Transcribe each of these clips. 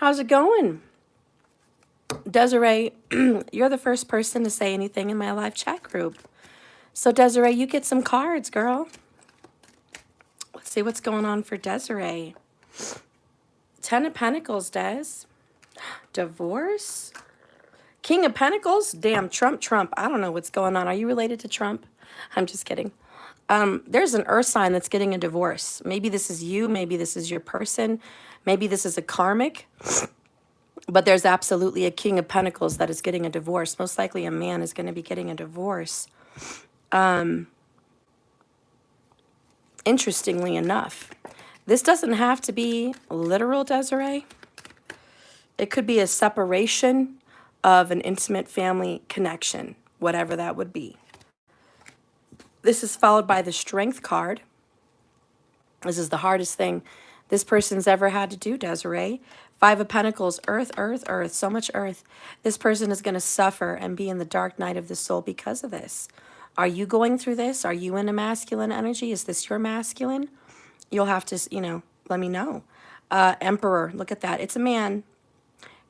How's it going? Desiree, you're the first person to say anything in my live chat group. So Desiree, you get some cards, girl. Let's see what's going on for Desiree. 10 of Pentacles, Des. Divorce? King of Pentacles? Damn, Trump. I don't know what's going on. Are you related to Trump? I'm just kidding. There's an earth sign that's getting a divorce. Maybe this is you. Maybe this is your person. Maybe this is a karmic. But there's absolutely a King of Pentacles that is getting a divorce. Most likely a man is going to be getting a divorce. Interestingly enough, this doesn't have to be literal, Desiree. It could be a separation of an intimate family connection, whatever that would be. This is followed by the Strength card. This is the hardest thing this person's ever had to do, Desiree. 5 of Pentacles, earth, so much earth. This person is going to suffer and be in the dark night of the soul because of this. Are you going through this? Are you in a masculine energy? Is this your masculine? You'll have to, let me know. Emperor, look at that. It's a man.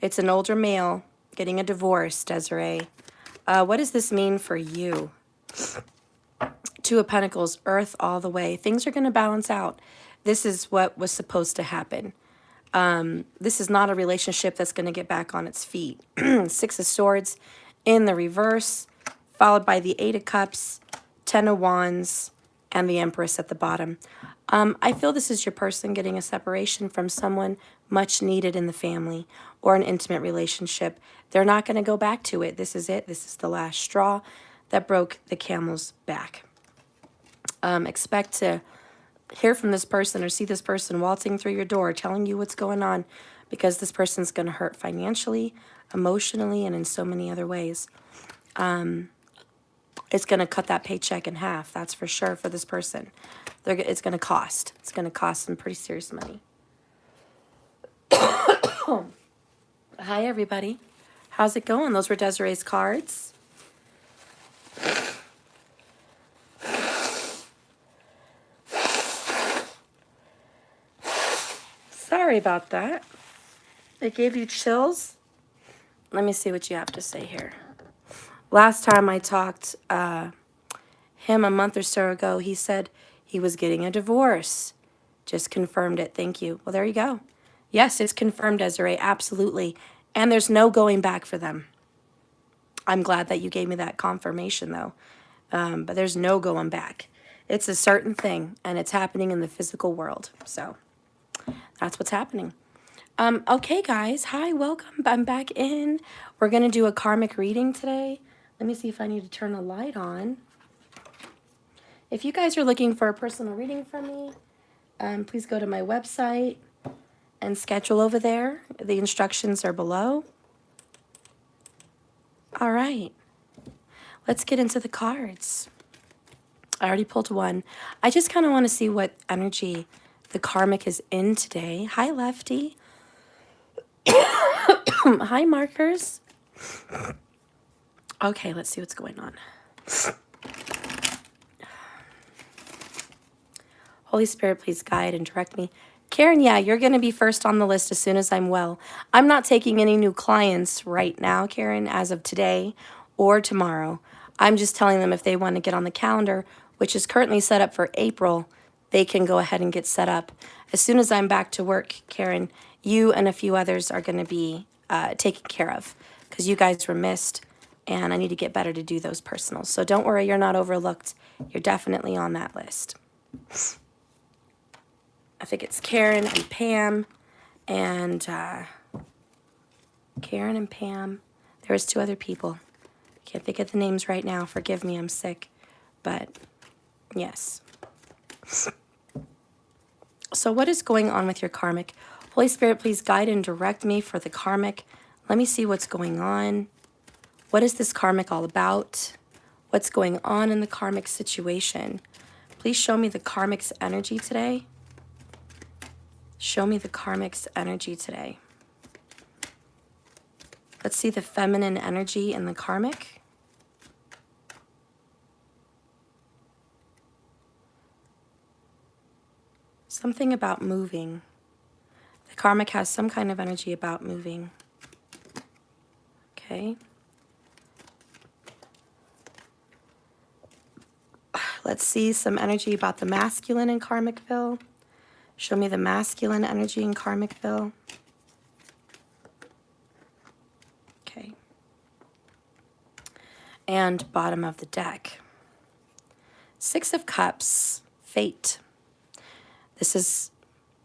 It's an older male getting a divorce, Desiree. What does this mean for you? 2 of Pentacles, earth all the way. Things are going to balance out. This is what was supposed to happen. This is not a relationship that's going to get back on its feet. 6 of Swords in the reverse, followed by the 8 of Cups, 10 of Wands, and the Empress at the bottom. I feel this is your person getting a separation from someone much needed in the family or an intimate relationship. They're not going to go back to it. This is it. This is the last straw that broke the camel's back. Expect to hear from this person or see this person waltzing through your door telling you what's going on, because this person's going to hurt financially, emotionally, and in so many other ways. It's going to cut that paycheck in half, that's for sure, for this person. It's going to cost. It's going to cost some pretty serious money. Hi, everybody. How's it going? Those were Desiree's cards. Sorry about that. It gave you chills? Let me see what you have to say here. Last time I talked him a month or so ago, he said he was getting a divorce. Just confirmed it. Thank you. Well, there you go. Yes, it's confirmed, Desiree. Absolutely. And there's no going back for them. I'm glad that you gave me that confirmation, though. But there's no going back. It's a certain thing, and it's happening in the physical world. So that's what's happening. Okay, guys. Hi, welcome. I'm back in. We're going to do a karmic reading today. Let me see if I need to turn the light on. If you guys are looking for a personal reading from me, please go to my website and schedule over there. The instructions are below. All right. Let's get into the cards. I already pulled one. I just kind of want to see what energy the karmic is in today. Hi, Lefty. Hi, Markers. Okay, let's see what's going on. Holy Spirit, please guide and direct me. Karen, yeah, you're going to be first on the list as soon as I'm well. I'm not taking any new clients right now, Karen, as of today or tomorrow. I'm just telling them if they want to get on the calendar, which is currently set up for April, they can go ahead and get set up. As soon as I'm back to work, Karen, you and a few others are going to be taken care of because you guys were missed, and I need to get better to do those personals. So don't worry, you're not overlooked. You're definitely on that list. I think it's Karen and Pam, and Karen and Pam. There was 2 other people. Can't think of the names right now. Forgive me, I'm sick. But yes. So what is going on with your karmic? Holy Spirit, please guide and direct me for the karmic. Let me see what's going on. What is this karmic all about? What's going on in the karmic situation? Please show me the karmic's energy today. Show me the karmic's energy today. Let's see the feminine energy in the karmic. Something about moving. The karmic has some kind of energy about moving. Okay. Let's see some energy about the masculine in Karmicville. Show me the masculine energy in Karmicville. Okay. And bottom of the deck. Six of Cups, fate. This is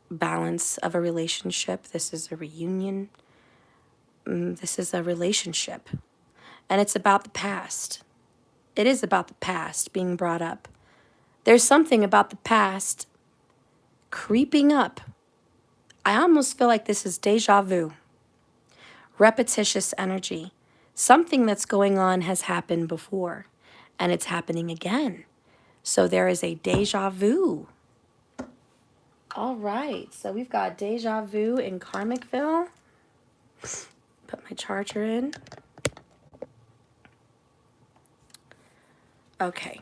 balance of a relationship. This is a reunion. This is a relationship. And it's about the past. It is about the past being brought up. There's something about the past creeping up. I almost feel like this is deja vu. Repetitious energy. Something that's going on has happened before, and it's happening again. So there is a deja vu. All right, so we've got deja vu in Karmicville. Put my charger in. Okay.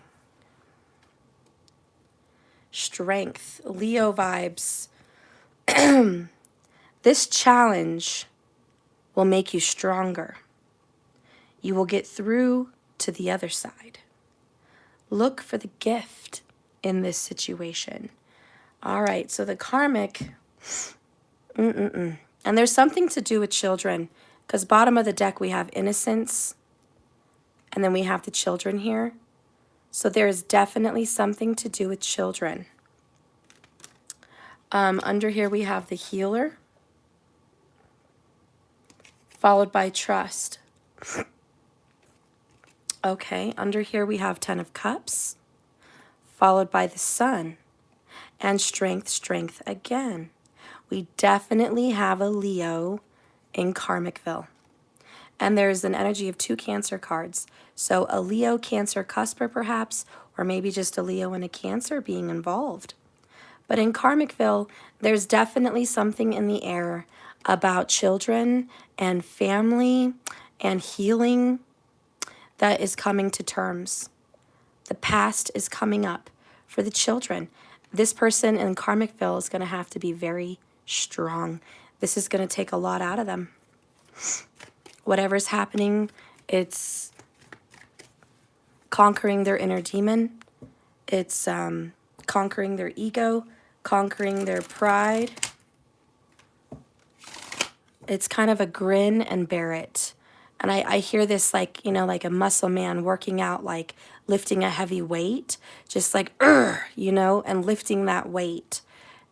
Strength, Leo vibes. This challenge will make you stronger. You will get through to the other side. Look for the gift in this situation. All right, so the karmic, and there's something to do with children, because bottom of the deck we have innocence, and then we have the children here. So there is definitely something to do with children. Under here we have the healer, followed by trust. Okay, under here we have 10 of Cups, followed by the Sun, and strength, strength again. We definitely have a Leo in Karmicville. And there's an energy of 2 Cancer cards. So a Leo Cancer cusper perhaps, or maybe just a Leo and a Cancer being involved. But in Karmicville, there's definitely something in the air about children and family and healing that is coming to terms. The past is coming up for the children. This person in Karmicville is going to have to be very strong. This is going to take a lot out of them. Whatever's happening, it's conquering their inner demon. It's conquering their ego, conquering their pride. It's kind of a grin and bear it. And I hear this like, you know, like a muscle man working out, like lifting a heavy weight, just like, you know, and lifting that weight.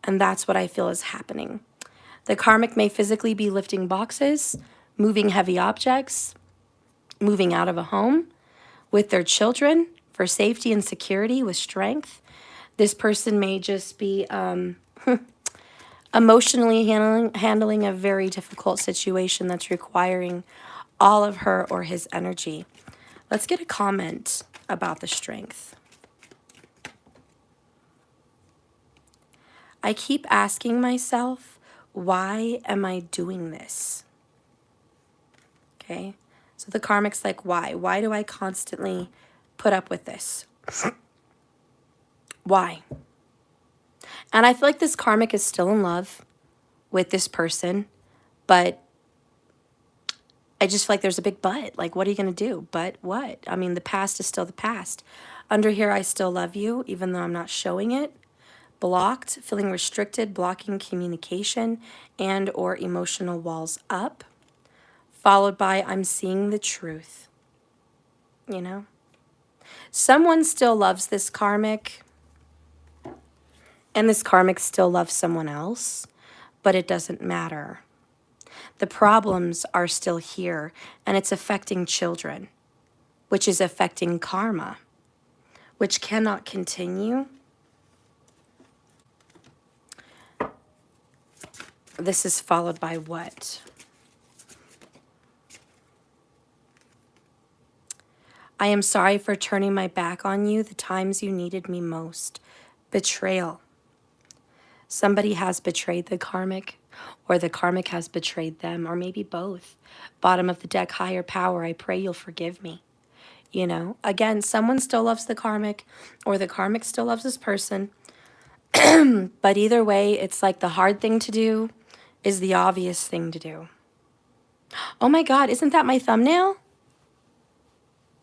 And that's what I feel is happening. The karmic may physically be lifting boxes, moving heavy objects, moving out of a home with their children for safety and security with strength. This person may just be emotionally handling a very difficult situation that's requiring all of her or his energy. Let's get a comment about the strength. I keep asking myself, why am I doing this? Okay, so the karmic's like, why? Why do I constantly put up with this? Why? And I feel like this karmic is still in love with this person, but I just feel like there's a big but. Like, what are you going to do? But what? I mean, the past is still the past. Under here, I still love you, even though I'm not showing it. Blocked, feeling restricted, blocking communication and or emotional walls up. Followed by, I'm seeing the truth. You know? Someone still loves this karmic. And this karmic still loves someone else. But it doesn't matter. The problems are still here, and it's affecting children, which is affecting karma, which cannot continue. This is followed by what? I am sorry for turning my back on you the times you needed me most. Betrayal. Somebody has betrayed the karmic, or the karmic has betrayed them, or maybe both. Bottom of the deck, higher power, I pray you'll forgive me. You know, again, someone still loves the karmic, or the karmic still loves this person. But either way, it's like the hard thing to do is the obvious thing to do. Oh my God, isn't that my thumbnail?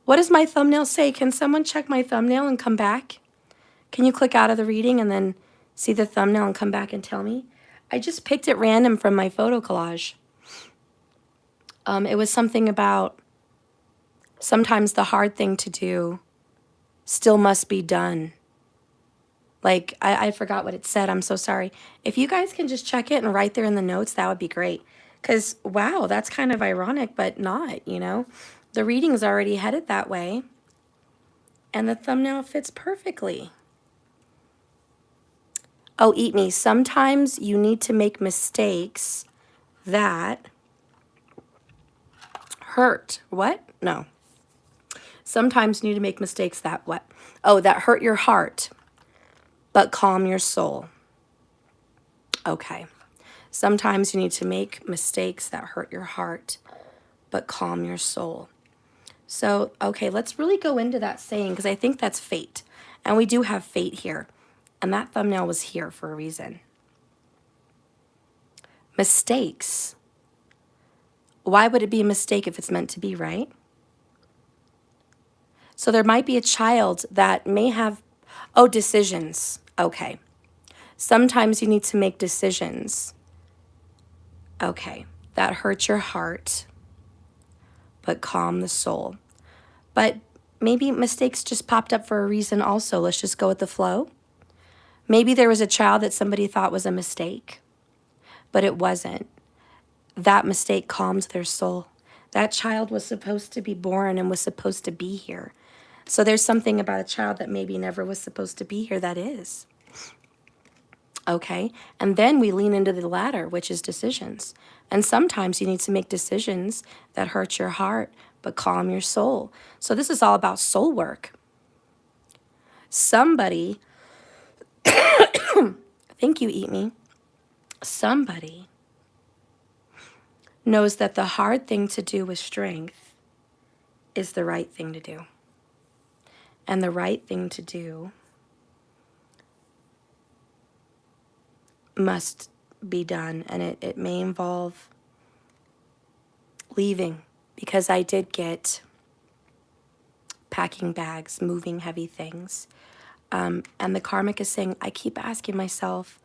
What does my thumbnail say? Can someone check my thumbnail and come back? Can you click out of the reading and then see the thumbnail and come back and tell me? I just picked it random from my photo collage. It was something about sometimes the hard thing to do still must be done. Like, I forgot what it said. I'm so sorry. If you guys can just check it and write there in the notes, that would be great. Because, wow, that's kind of ironic, but not, you know. The reading's already headed that way. And the thumbnail fits perfectly. Oh, eat me. Sometimes you need to make mistakes that hurt. What? No. Sometimes you need to make mistakes that what? Oh, that hurt your heart, but calm your soul. Okay. Sometimes you need to make mistakes that hurt your heart, but calm your soul. So, okay, let's really go into that saying because I think that's fate. And we do have fate here. And that thumbnail was here for a reason. Mistakes. Why would it be a mistake if it's meant to be, right? So there might be a child that may have, oh, decisions. Okay. Sometimes you need to make decisions. Okay. That hurts your heart, but calm the soul. But maybe mistakes just popped up for a reason also. Let's just go with the flow. Maybe there was a child that somebody thought was a mistake, but it wasn't. That mistake calmed their soul. That child was supposed to be born and was supposed to be here. So there's something about a child that maybe never was supposed to be here that is. Okay? And then we lean into the latter, which is decisions. And sometimes you need to make decisions that hurt your heart, but calm your soul. So this is all about soul work. Somebody, thank you, Eat Me. Somebody knows that the hard thing to do with strength is the right thing to do. And the right thing to do must be done. And it may involve leaving, because I did get packing bags, moving heavy things. And the karmic is saying, I keep asking myself,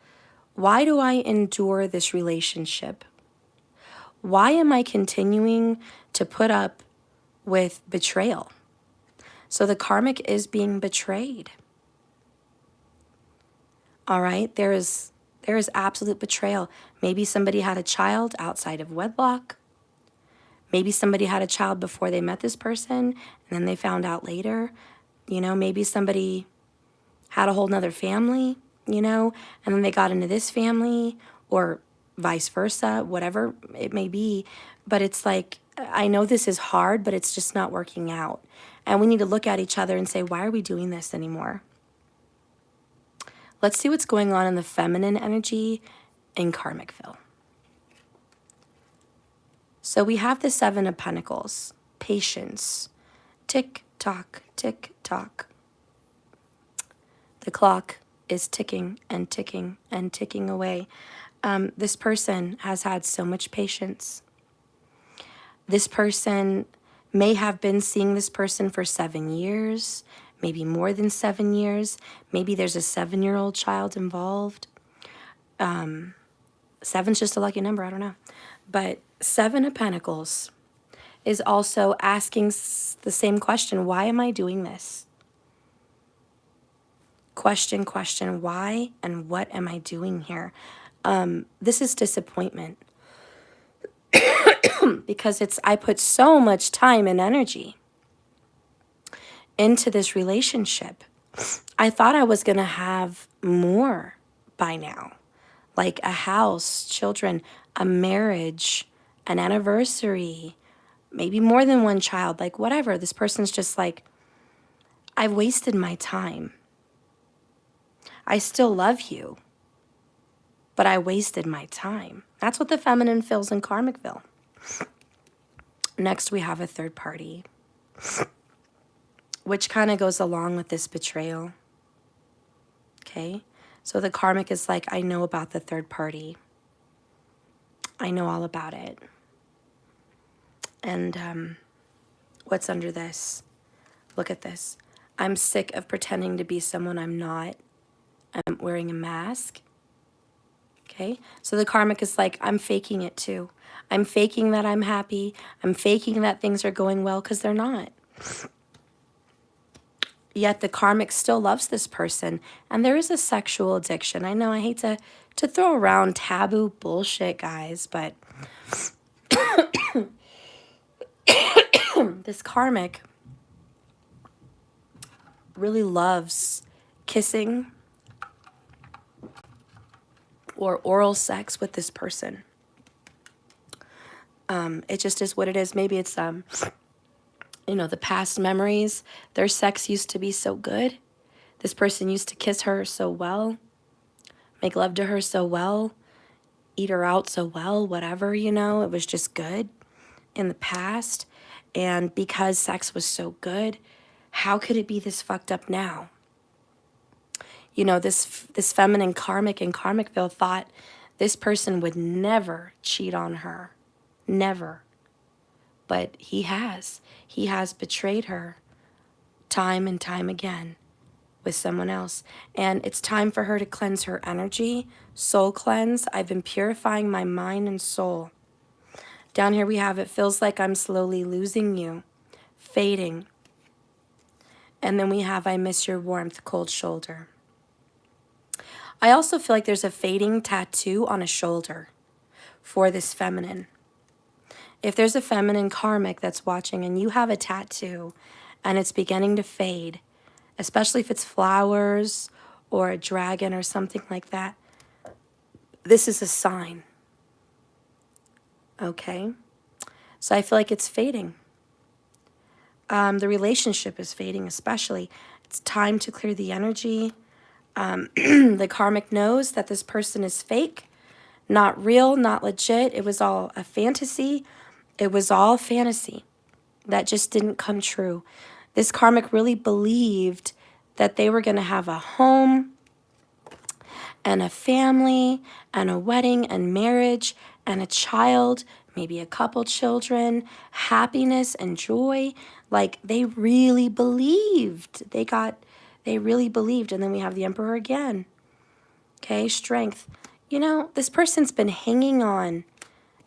why do I endure this relationship? Why am I continuing to put up with betrayal? So the karmic is being betrayed. All right, there is absolute betrayal. Maybe somebody had a child outside of wedlock. Maybe somebody had a child before they met this person, and then they found out later. You know, maybe somebody had a whole nother family, you know, and then they got into this family, or vice versa, whatever it may be. But it's like, I know this is hard, but it's just not working out. And we need to look at each other and say, why are we doing this anymore? Let's see what's going on in the feminine energy in Karmicville. So we have the Seven of Pentacles, patience, tick tock, tick tock. The clock is ticking and ticking and ticking away. This person has had so much patience. This person may have been seeing this person for 7 years, maybe more than 7 years. Maybe there's a 7-year-old child involved. 7's just a lucky number, I don't know. But Seven of Pentacles is also asking the same question, why am I doing this? Question, why and what am I doing here? This is disappointment. Because I put so much time and energy into this relationship. I thought I was going to have more by now. Like a house, children, a marriage, an anniversary, maybe more than one child, like whatever. This person's just like, I've wasted my time. I still love you, but I wasted my time. That's what the feminine feels in Karmicville. Next, we have a third party, which kind of goes along with this betrayal. Okay? So the karmic is like, I know about the third party. I know all about it. And what's under this? Look at this. I'm sick of pretending to be someone I'm not. I'm wearing a mask. Okay? So the karmic is like, I'm faking it too. I'm faking that I'm happy. I'm faking that things are going well because they're not. Yet the karmic still loves this person. And there is a sexual addiction. I know I hate to throw around taboo bullshit, guys, but this karmic really loves kissing or oral sex with this person. It just is what it is. Maybe it's, the past memories. Their sex used to be so good. This person used to kiss her so well, make love to her so well, eat her out so well, whatever, it was just good in the past. And because sex was so good, how could it be this fucked up now? This feminine karmic in Karmicville thought this person would never cheat on her. Never. But he has. He has betrayed her time and time again with someone else. And it's time for her to cleanse her energy, soul cleanse. I've been purifying my mind and soul. Down here we have, it feels like I'm slowly losing you, fading. And then we have, I miss your warmth, cold shoulder. I also feel like there's a fading tattoo on a shoulder for this feminine. If there's a feminine karmic that's watching and you have a tattoo and it's beginning to fade, especially if it's flowers or a dragon or something like that, this is a sign. Okay? So I feel like it's fading. The relationship is fading especially. It's time to clear the energy. The karmic knows that this person is fake, not real, not legit. It was all a fantasy. It was all fantasy that just didn't come true. This karmic really believed that they were going to have a home and a family and a wedding and marriage and a child, maybe a couple children, happiness and joy. Like they really believed. They really believed. And then we have the Emperor again. Okay, strength. This person's been hanging on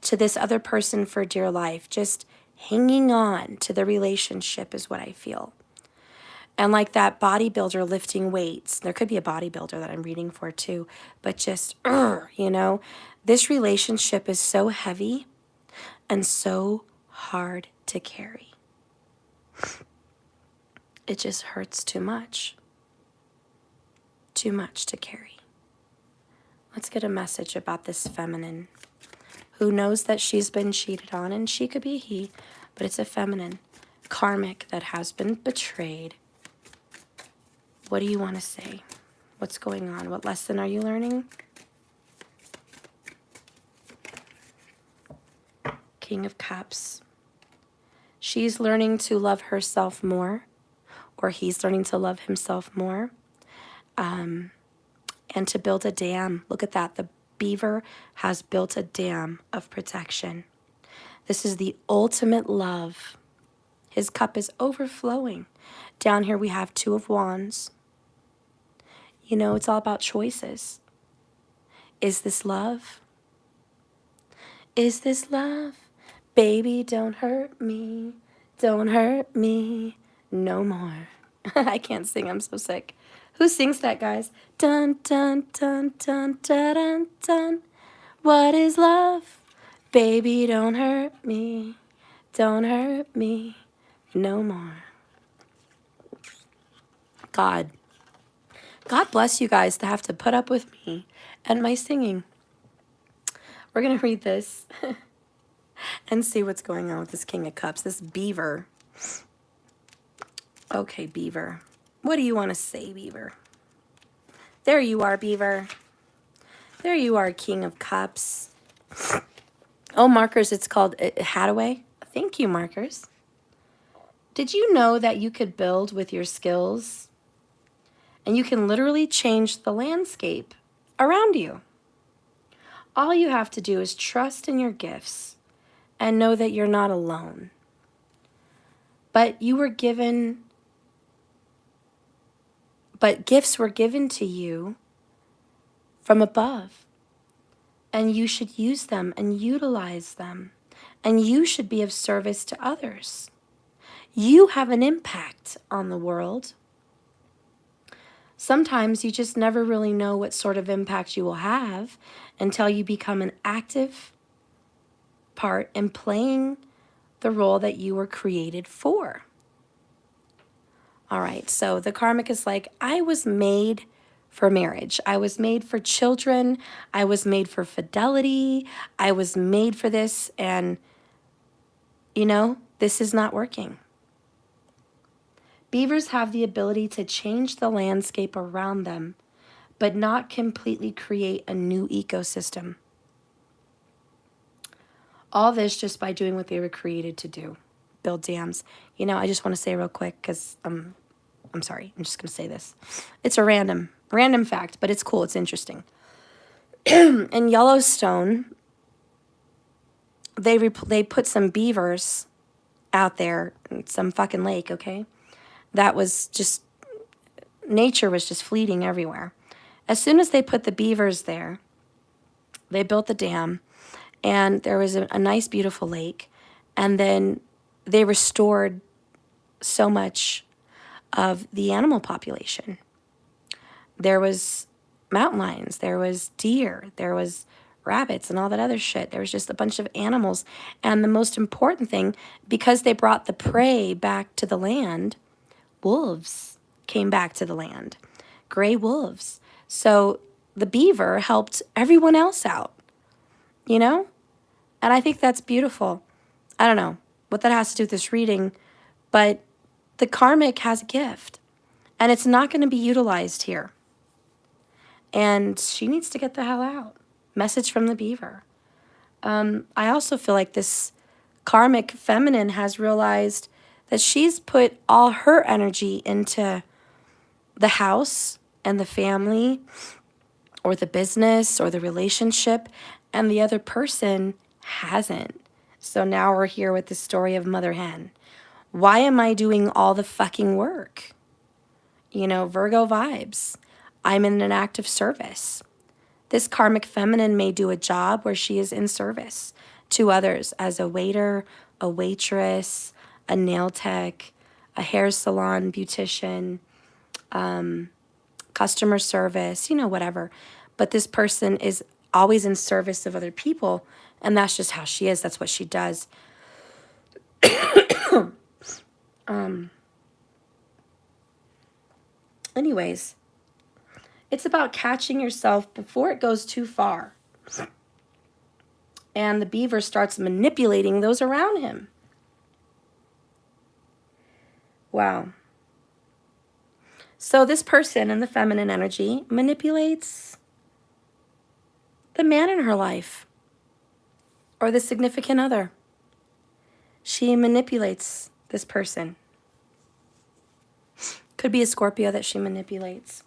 to this other person for dear life. Just hanging on to the relationship is what I feel. And like that bodybuilder lifting weights, there could be a bodybuilder that I'm reading for too, but just, this relationship is so heavy and so hard to carry. It just hurts too much. Too much to carry. Let's get a message about this feminine who knows that she's been cheated on, and she could be he, but it's a feminine karmic that has been betrayed. What do you want to say? What's going on? What lesson are you learning? King of Cups. She's learning to love herself more, or he's learning to love himself more, and to build a dam. Look at that. The beaver has built a dam of protection. This is the ultimate love. His cup is overflowing. Down here we have Two of Wands. It's all about choices. Is this love? Is this love? Baby, don't hurt me. Don't hurt me no more. I can't sing. I'm so sick. Who sings that, guys? Dun, dun, dun, dun, dun, dun, dun. What is love? Baby, don't hurt me. Don't hurt me no more. God bless you guys to have to put up with me and my singing. We're going to read this and see what's going on with this King of Cups, this beaver. Okay, beaver. What do you want to say, beaver? There you are, beaver. There you are, King of Cups. Oh, markers, it's called Hadaway. Thank you, markers. Did you know that you could build with your skills? And you can literally change the landscape around you. All you have to do is trust in your gifts and know that you're not alone. But gifts were given to you from above. And you should use them and utilize them. And you should be of service to others. You have an impact on the world. Sometimes you just never really know what sort of impact you will have until you become an active part in playing the role that you were created for. All right, so the karmic is like, I was made for marriage. I was made for children. I was made for fidelity. I was made for this, and, this is not working. Beavers have the ability to change the landscape around them, but not completely create a new ecosystem. All this just by doing what they were created to do, build dams. I just want to say real quick, because I'm sorry, I'm just going to say this. It's a random fact, but it's cool, it's interesting. In Yellowstone, they put some beavers out there in some fucking lake, okay? That was just, nature was just fleeting everywhere. As soon as they put the beavers there, they built the dam, and there was a nice, beautiful lake. And then they restored so much of the animal population. There was mountain lions, there was deer, there was rabbits and all that other shit. There was just a bunch of animals. And the most important thing, because they brought the prey back to the land, wolves came back to the land, gray wolves. So the beaver helped everyone else out, And I think that's beautiful. I don't know what that has to do with this reading, but the karmic has a gift, and it's not going to be utilized here. And she needs to get the hell out. Message from the beaver. I also feel like this karmic feminine has realized that she's put all her energy into the house and the family or the business or the relationship, and the other person hasn't. So now we're here with the story of Mother Hen. Why am I doing all the fucking work? Virgo vibes. I'm in an act of service. This karmic feminine may do a job where she is in service to others as a waiter, a waitress, a nail tech, a hair salon beautician, customer service, whatever. But this person is always in service of other people, and that's just how she is. That's what she does. Anyways, it's about catching yourself before it goes too far. And the beaver starts manipulating those around him. Wow. So this person in the feminine energy manipulates the man in her life or the significant other. She manipulates this person. Could be a Scorpio that she manipulates.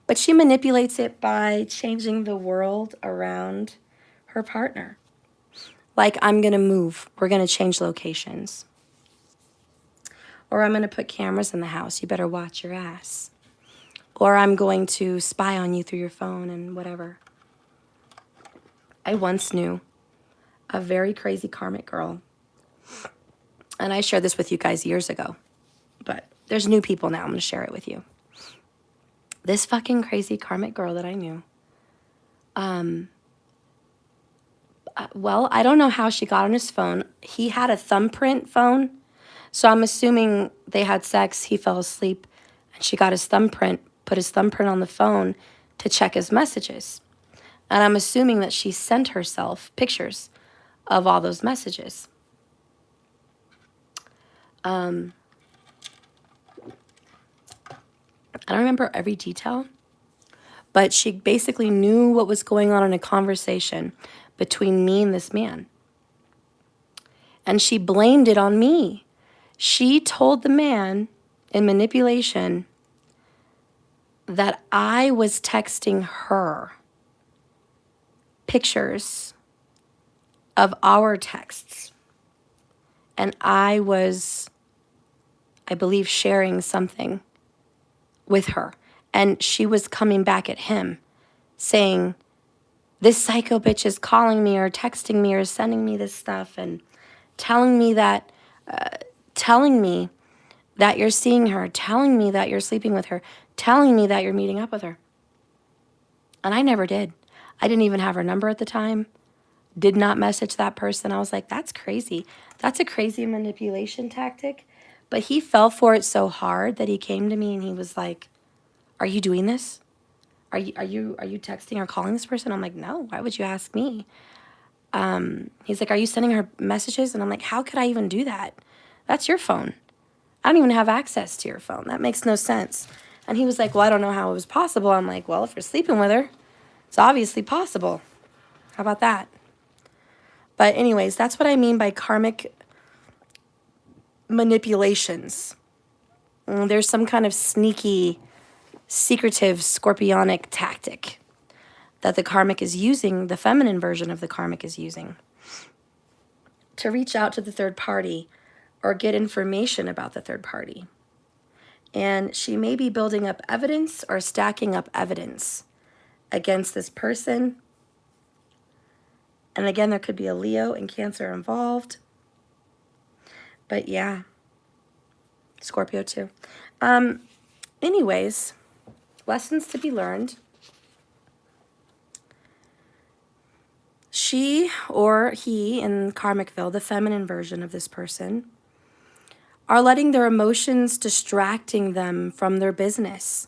But she manipulates it by changing the world around her partner. Like, I'm going to move. We're going to change locations. Or I'm going to put cameras in the house. You better watch your ass. Or I'm going to spy on you through your phone and whatever. I once knew a very crazy karmic girl. And I shared this with you guys years ago. But there's new people now. I'm going to share it with you. This fucking crazy karmic girl that I knew. Well, I don't know how she got on his phone. He had a thumbprint phone. So I'm assuming they had sex. He fell asleep. And she got his thumbprint, put his thumbprint on the phone to check his messages. And I'm assuming that she sent herself pictures of all those messages. I don't remember every detail, but she basically knew what was going on in a conversation between me and this man. And she blamed it on me. She told the man in manipulation that I was texting her pictures of our texts. And I was, I believe, sharing something with her. And she was coming back at him saying, this psycho bitch is calling me or texting me or sending me this stuff and telling me that you're seeing her, telling me that you're sleeping with her, telling me that you're meeting up with her. And I never did. I didn't even have her number at the time. Did not message that person. I was like, that's crazy. That's a crazy manipulation tactic. But he fell for it so hard that he came to me and he was like, are you doing this? Are you texting or calling this person? I'm like, no, why would you ask me? He's like, are you sending her messages? And I'm like, how could I even do that? That's your phone. I don't even have access to your phone. That makes no sense. And he was like, well, I don't know how it was possible. I'm like, well, if you're sleeping with her, it's obviously possible. How about that? But anyways, that's what I mean by karmic manipulations. There's some kind of sneaky, secretive, scorpionic tactic that the karmic is using, the feminine version of the karmic is using, to reach out to the third party or get information about the third party. And she may be building up evidence or stacking up evidence against this person. And again, there could be a Leo and Cancer involved. But yeah, Scorpio too. Anyways, lessons to be learned. She or he in Karmicville, the feminine version of this person, are letting their emotions distracting them from their business.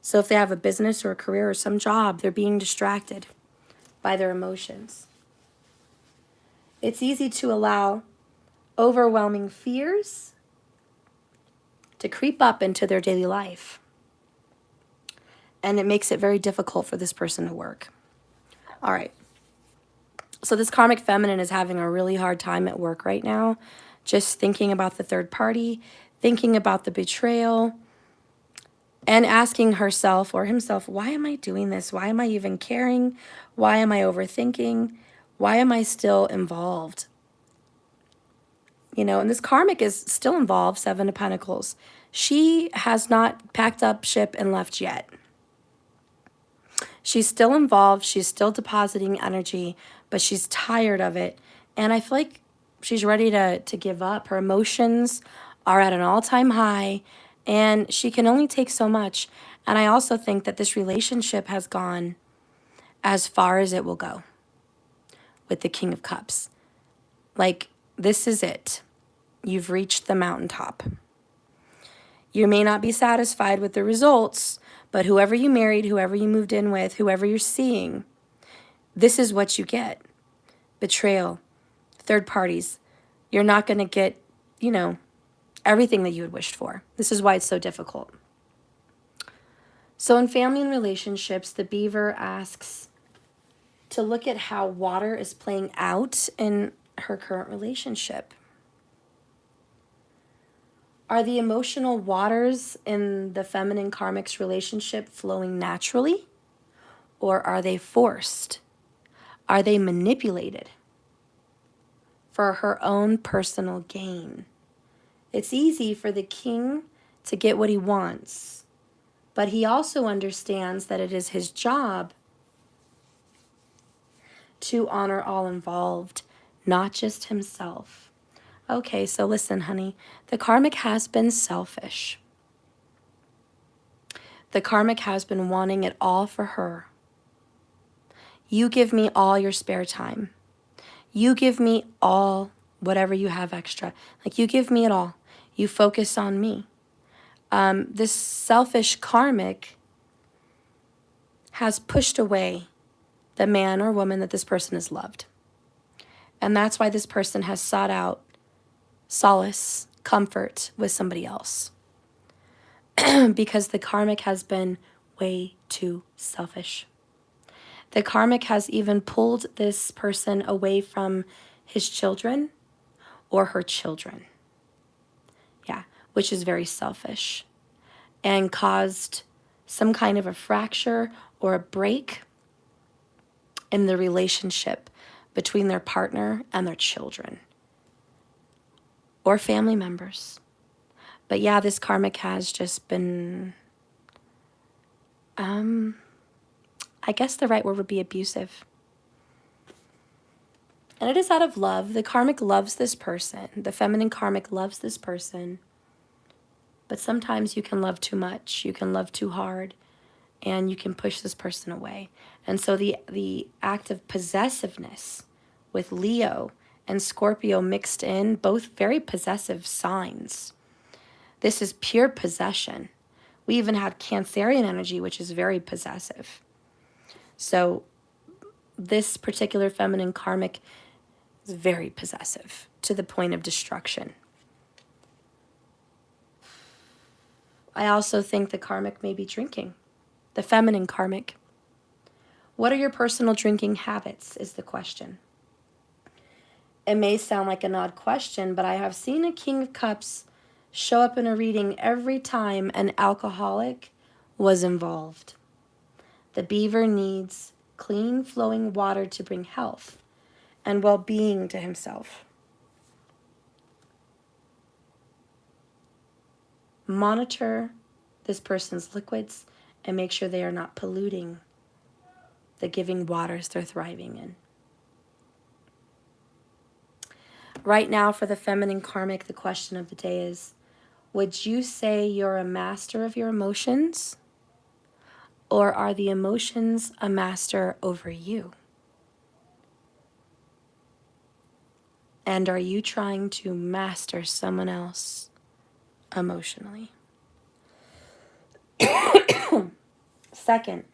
So if they have a business or a career or some job, they're being distracted by their emotions. It's easy to allow overwhelming fears to creep up into their daily life. And it makes it very difficult for this person to work. All right. So this karmic feminine is having a really hard time at work right now, just thinking about the third party, thinking about the betrayal, and asking herself or himself, why am I doing this? Why am I even caring? Why am I overthinking? Why am I still involved? You know, and this karmic is still involved, Seven of Pentacles. She has not packed up ship and left yet. She's still involved. She's still depositing energy, but she's tired of it. And I feel like she's ready to give up. Her emotions are at an all-time high, and she can only take so much. And I also think that this relationship has gone as far as it will go with the King of Cups. Like, this is it. You've reached the mountaintop. You may not be satisfied with the results, but whoever you married, whoever you moved in with, whoever you're seeing, this is what you get. Betrayal, third parties. You're not going to get, you know, everything that you had wished for. This is why it's so difficult. So in family and relationships, the beaver asks to look at how water is playing out in her current relationship. Are the emotional waters in the feminine karmic's relationship flowing naturally, or are they forced? Are they manipulated for her own personal gain? It's easy for the king to get what he wants, but he also understands that it is his job to honor all involved, not just himself. Okay, so listen, honey, the karmic has been selfish. The karmic has been wanting it all for her. You give me all your spare time. You give me all whatever you have extra. Like, you give me it all. You focus on me. This selfish karmic has pushed away the man or woman that this person has loved. And that's why this person has sought out solace, comfort with somebody else. Because the karmic has been way too selfish. The karmic has even pulled this person away from his children or her children. Yeah, which is very selfish. And caused some kind of a fracture or a break in the relationship between their partner and their children or family members. But yeah, this karmic has just been, I guess the right word would be abusive. And it is out of love. The karmic loves this person. The feminine karmic loves this person. But sometimes you can love too much. You can love too hard. And you can push this person away. And so the act of possessiveness with Leo and Scorpio mixed in, both very possessive signs. This is pure possession. We even had Cancerian energy, which is very possessive. So this particular feminine karmic is very possessive to the point of destruction. I also think the karmic may be drinking. The feminine karmic. What are your personal drinking habits is the question. It may sound like an odd question, but I have seen a King of Cups show up in a reading every time an alcoholic was involved. The beaver needs clean flowing water to bring health and well-being to himself. Monitor this person's liquids and make sure they are not polluting the giving waters they're thriving in. Right now, for the feminine karmic, the question of the day is, would you say you're a master of your emotions? Or are the emotions a master over you? And are you trying to master someone else emotionally? Second,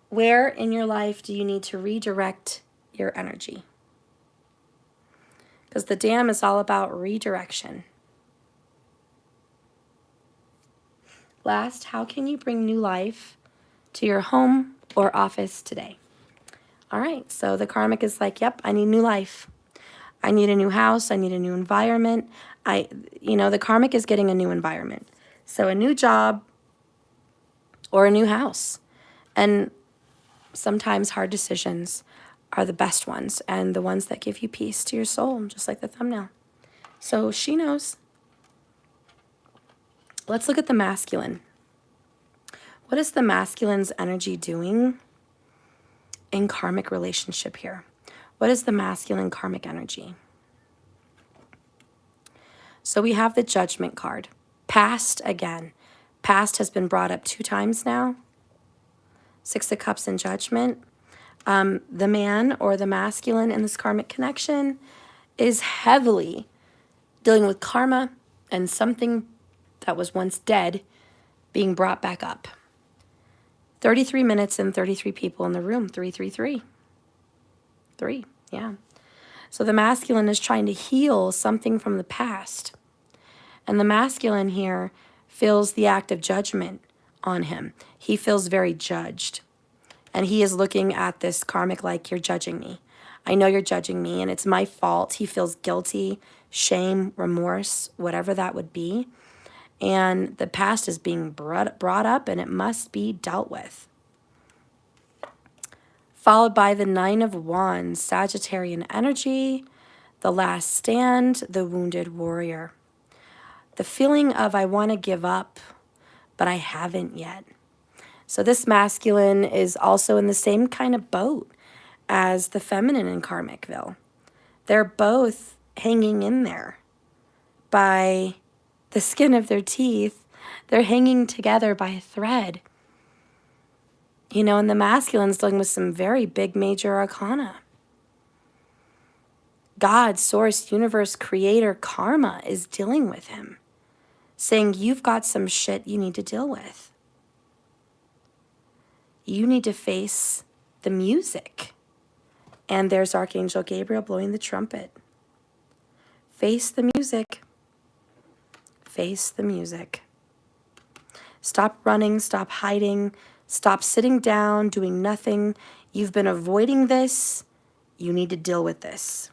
where in your life do you need to redirect your energy? Because the dam is all about redirection. Last, how can you bring new life to your home or office today? All right, so the karmic is like, yep, I need new life. I need a new house. I need a new environment. The karmic is getting a new environment. So a new job or a new house. And sometimes hard decisions are the best ones and the ones that give you peace to your soul, just like the thumbnail. So she knows. Let's look at the masculine. What is the masculine's energy doing in karmic relationship here? What is the masculine karmic energy? So we have the Judgment card. Past again. Past has been brought up 2 times now. 6 of Cups and Judgment. The man or the masculine in this karmic connection is heavily dealing with karma and something that was once dead being brought back up. 33 minutes and 33 people in the room. 333. 3, yeah. So the masculine is trying to heal something from the past. And the masculine here feels the act of judgment on him. He feels very judged. And he is looking at this karmic like, you're judging me. I know you're judging me and it's my fault. He feels guilty, shame, remorse, whatever that would be. And the past is being brought up and it must be dealt with. Followed by the 9 of Wands, Sagittarian energy, the last stand, the wounded warrior. The feeling of I want to give up, but I haven't yet. So this masculine is also in the same kind of boat as the feminine in Karmicville. They're both hanging in there by the skin of their teeth. They're hanging together by a thread. And the masculine's dealing with some very big major arcana. God, source, universe, creator, karma is dealing with him, saying you've got some shit you need to deal with. You need to face the music. And there's Archangel Gabriel blowing the trumpet. Face the music. Face the music. Stop running, stop hiding, stop sitting down, doing nothing. You've been avoiding this. You need to deal with this.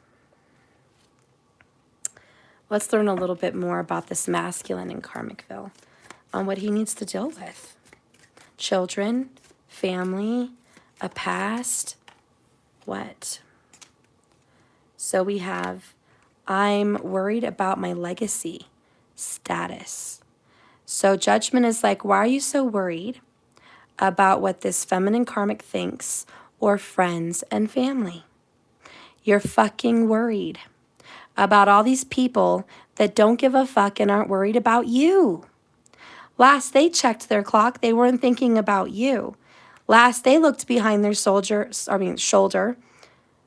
Let's learn a little bit more about this masculine in Karmicville, on what he needs to deal with. Children, family, A past what? So we have, I'm worried about my legacy status. So judgment is like, why are you so worried about what this feminine karmic thinks or friends and family? You're fucking worried about all these people that don't give a fuck and aren't worried about you. Last they checked their clock, they weren't thinking about you. Last they looked behind their shoulder.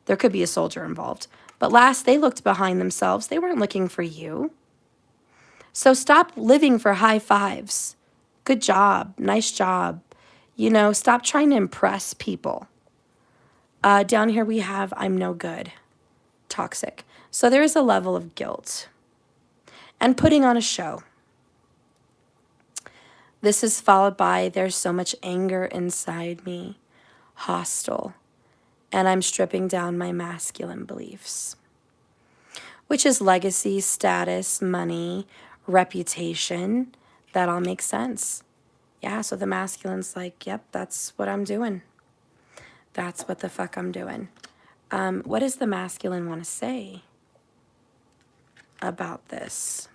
There could be a soldier involved. But last they looked behind themselves, they weren't looking for you. So stop living for high fives. Good job. Nice job. You know, stop trying to impress people. Down here we have, I'm no good. Toxic. So there is a level of guilt and putting on a show. This is followed by, there's so much anger inside me, hostile, and I'm stripping down my masculine beliefs, which is legacy, status, money, reputation. That all makes sense. Yeah, so the masculine's like, yep, that's what I'm doing. That's what the fuck I'm doing. What does the masculine want to say about this?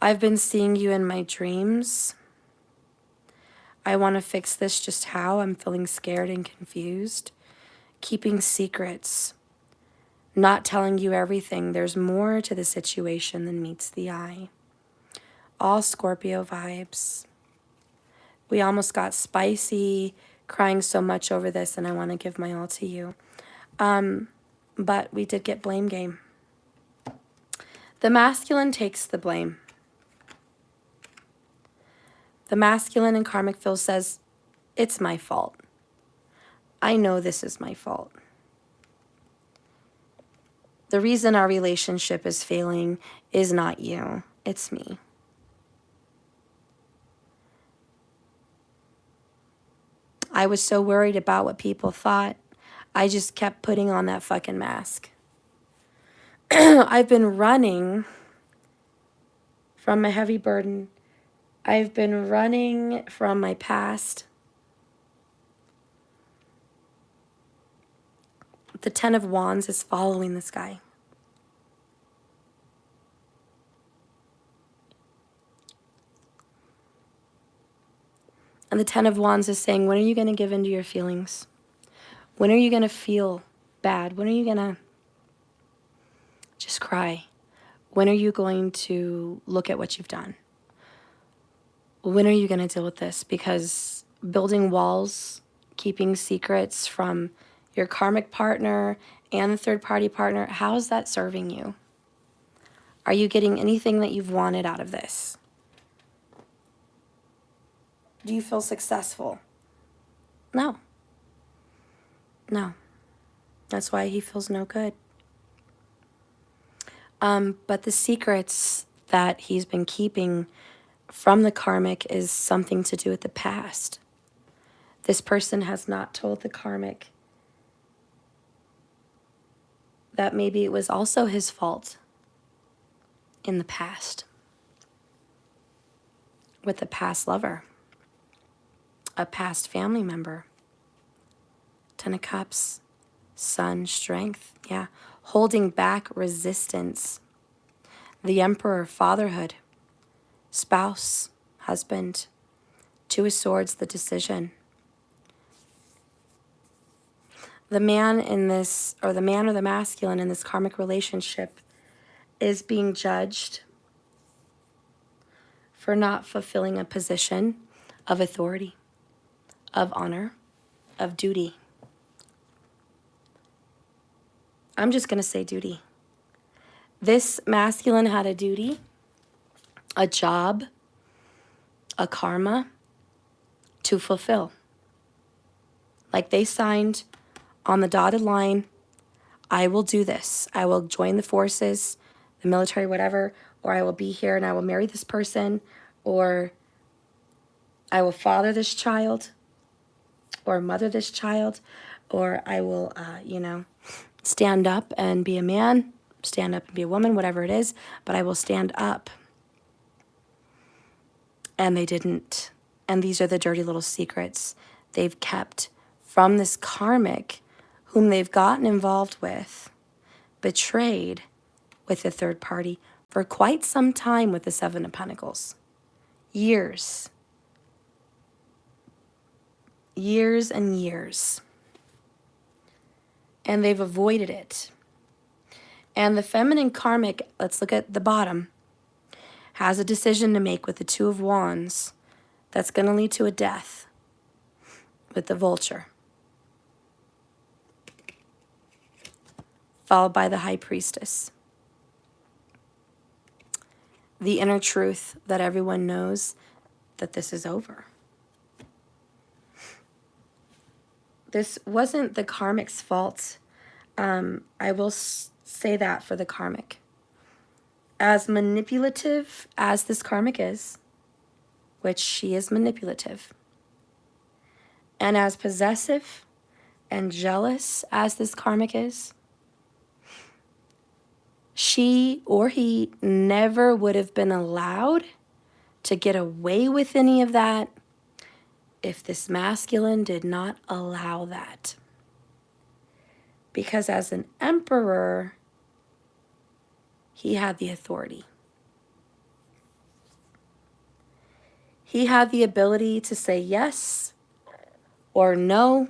I've been seeing you in my dreams. I want to fix this. Just how? I'm feeling scared and confused. Keeping secrets. Not telling you everything. There's more to the situation than meets the eye. All Scorpio vibes. We almost got spicy, crying so much over this, and I want to give my all to you. But we did get blame game. The masculine takes the blame. The masculine in karmic field says, it's my fault. I know this is my fault. The reason our relationship is failing is not you, it's me. I was so worried about what people thought, I just kept putting on that fucking mask. I've been running from a heavy burden. I've been running from my past. The Ten of Wands is following this guy. And the Ten of Wands is saying, when are you going to give in to your feelings? When are you going to feel bad? When are you going to just cry? When are you going to look at what you've done? When are you going to deal with this? Because building walls, keeping secrets from your karmic partner and the third-party partner, how is that serving you? Are you getting anything that you've wanted out of this? Do you feel successful? No. No. That's why he feels no good. But the secrets that he's been keeping from the karmic is something to do with the past. This person has not told the karmic that maybe it was also his fault in the past with a past lover, a past family member. Ten of Cups, Sun, strength, yeah. Holding back, resistance. The Emperor, fatherhood. Spouse, husband. Two of Swords, the decision. The man in this, or the man or the masculine in this karmic relationship is being judged for not fulfilling a position of authority, of honor, of duty. I'm just going to say duty. This masculine had a duty, a job, a karma to fulfill. Like they signed on the dotted line, I will do this. I will join the forces, the military, whatever, or I will be here and I will marry this person, or I will father this child or mother this child, or I will, stand up and be a man, stand up and be a woman, whatever it is, but I will stand up. And they didn't. And these are the dirty little secrets they've kept from this karmic whom they've gotten involved with, betrayed with a third party for quite some time with the Seven of Pentacles. Years. Years and years. And they've avoided it. And the feminine karmic, let's look at the bottom, has a decision to make with the Two of Wands that's going to lead to a death with the Vulture. Followed by the High Priestess. The inner truth that everyone knows that this is over. This wasn't the karmic's fault. I will say that for the karmic. As manipulative as this karmic is, which she is manipulative, and as possessive and jealous as this karmic is, she or he never would have been allowed to get away with any of that if this masculine did not allow that. Because as an emperor, he had the authority. He had the ability to say yes or no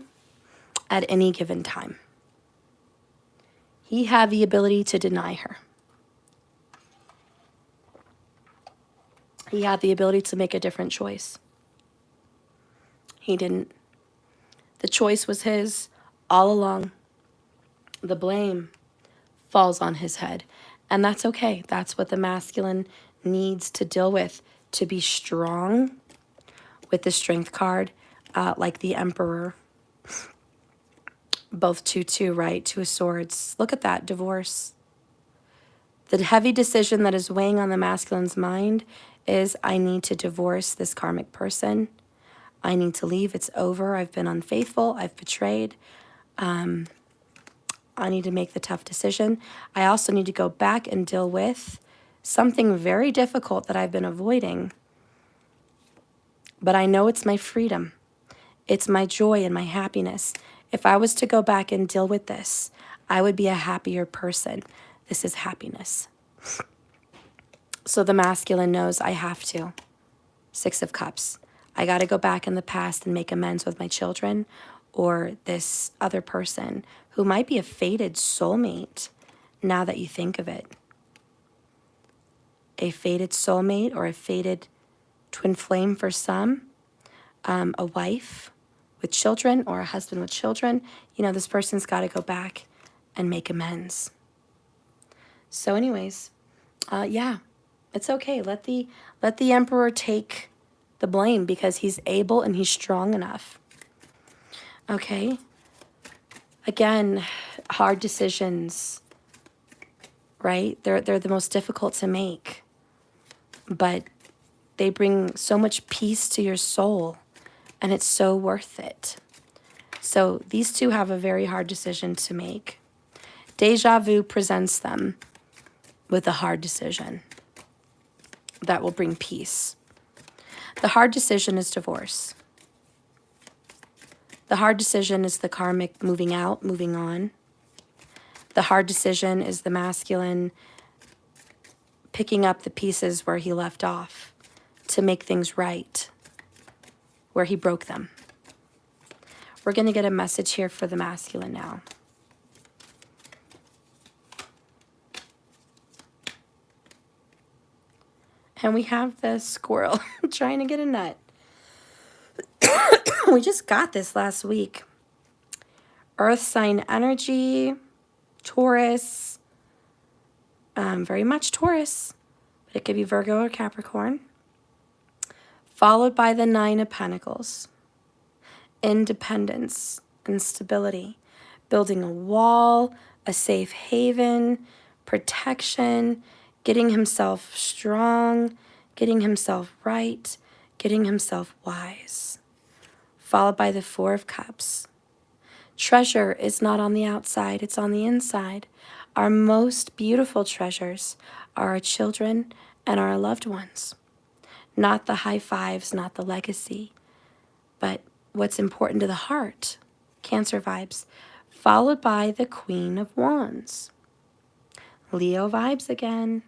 at any given time. He had the ability to deny her. He had the ability to make a different choice. He didn't. The choice was his all along. The blame falls on his head. And that's okay. That's what the masculine needs to deal with, to be strong with the Strength card, like the Emperor. Both 2-2, right? Two of Swords. Look at that, divorce. The heavy decision that is weighing on the masculine's mind is, I need to divorce this karmic person. I need to leave. It's over. I've been unfaithful. I've betrayed. I need to make the tough decision. I also need to go back and deal with something very difficult that I've been avoiding. But I know it's my freedom. It's my joy and my happiness. If I was to go back and deal with this, I would be a happier person. This is happiness. So the masculine knows I have to. 6 of Cups. I got to go back in the past and make amends with my children or this other person who might be a fated soulmate now that you think of it. A fated soulmate or a fated twin flame for some, a wife with children or a husband with children. You know, this person's got to go back and make amends. So anyways, yeah, it's okay. Let the Emperor take the blame because he's able and he's strong enough. Okay. Again, hard decisions, right? They're the most difficult to make, but they bring so much peace to your soul, and it's so worth it. So these two have a very hard decision to make. Deja vu presents them with a hard decision that will bring peace. The hard decision is divorce. The hard decision is the karmic moving out, moving on. The hard decision is the masculine picking up the pieces where he left off to make things right, where he broke them. We're going to get a message here for the masculine now. And we have the squirrel trying to get a nut. We just got this last week. Earth sign energy, Taurus, very much Taurus, but it could be Virgo or Capricorn. Followed by the 9 of Pentacles. Independence and stability. Building a wall, a safe haven, protection, getting himself strong, getting himself right, getting himself wise, followed by the Four of Cups. Treasure is not on the outside, it's on the inside. Our most beautiful treasures are our children and our loved ones. Not the high fives, not the legacy, but what's important to the heart. Cancer vibes, followed by the Queen of Wands. Leo vibes again.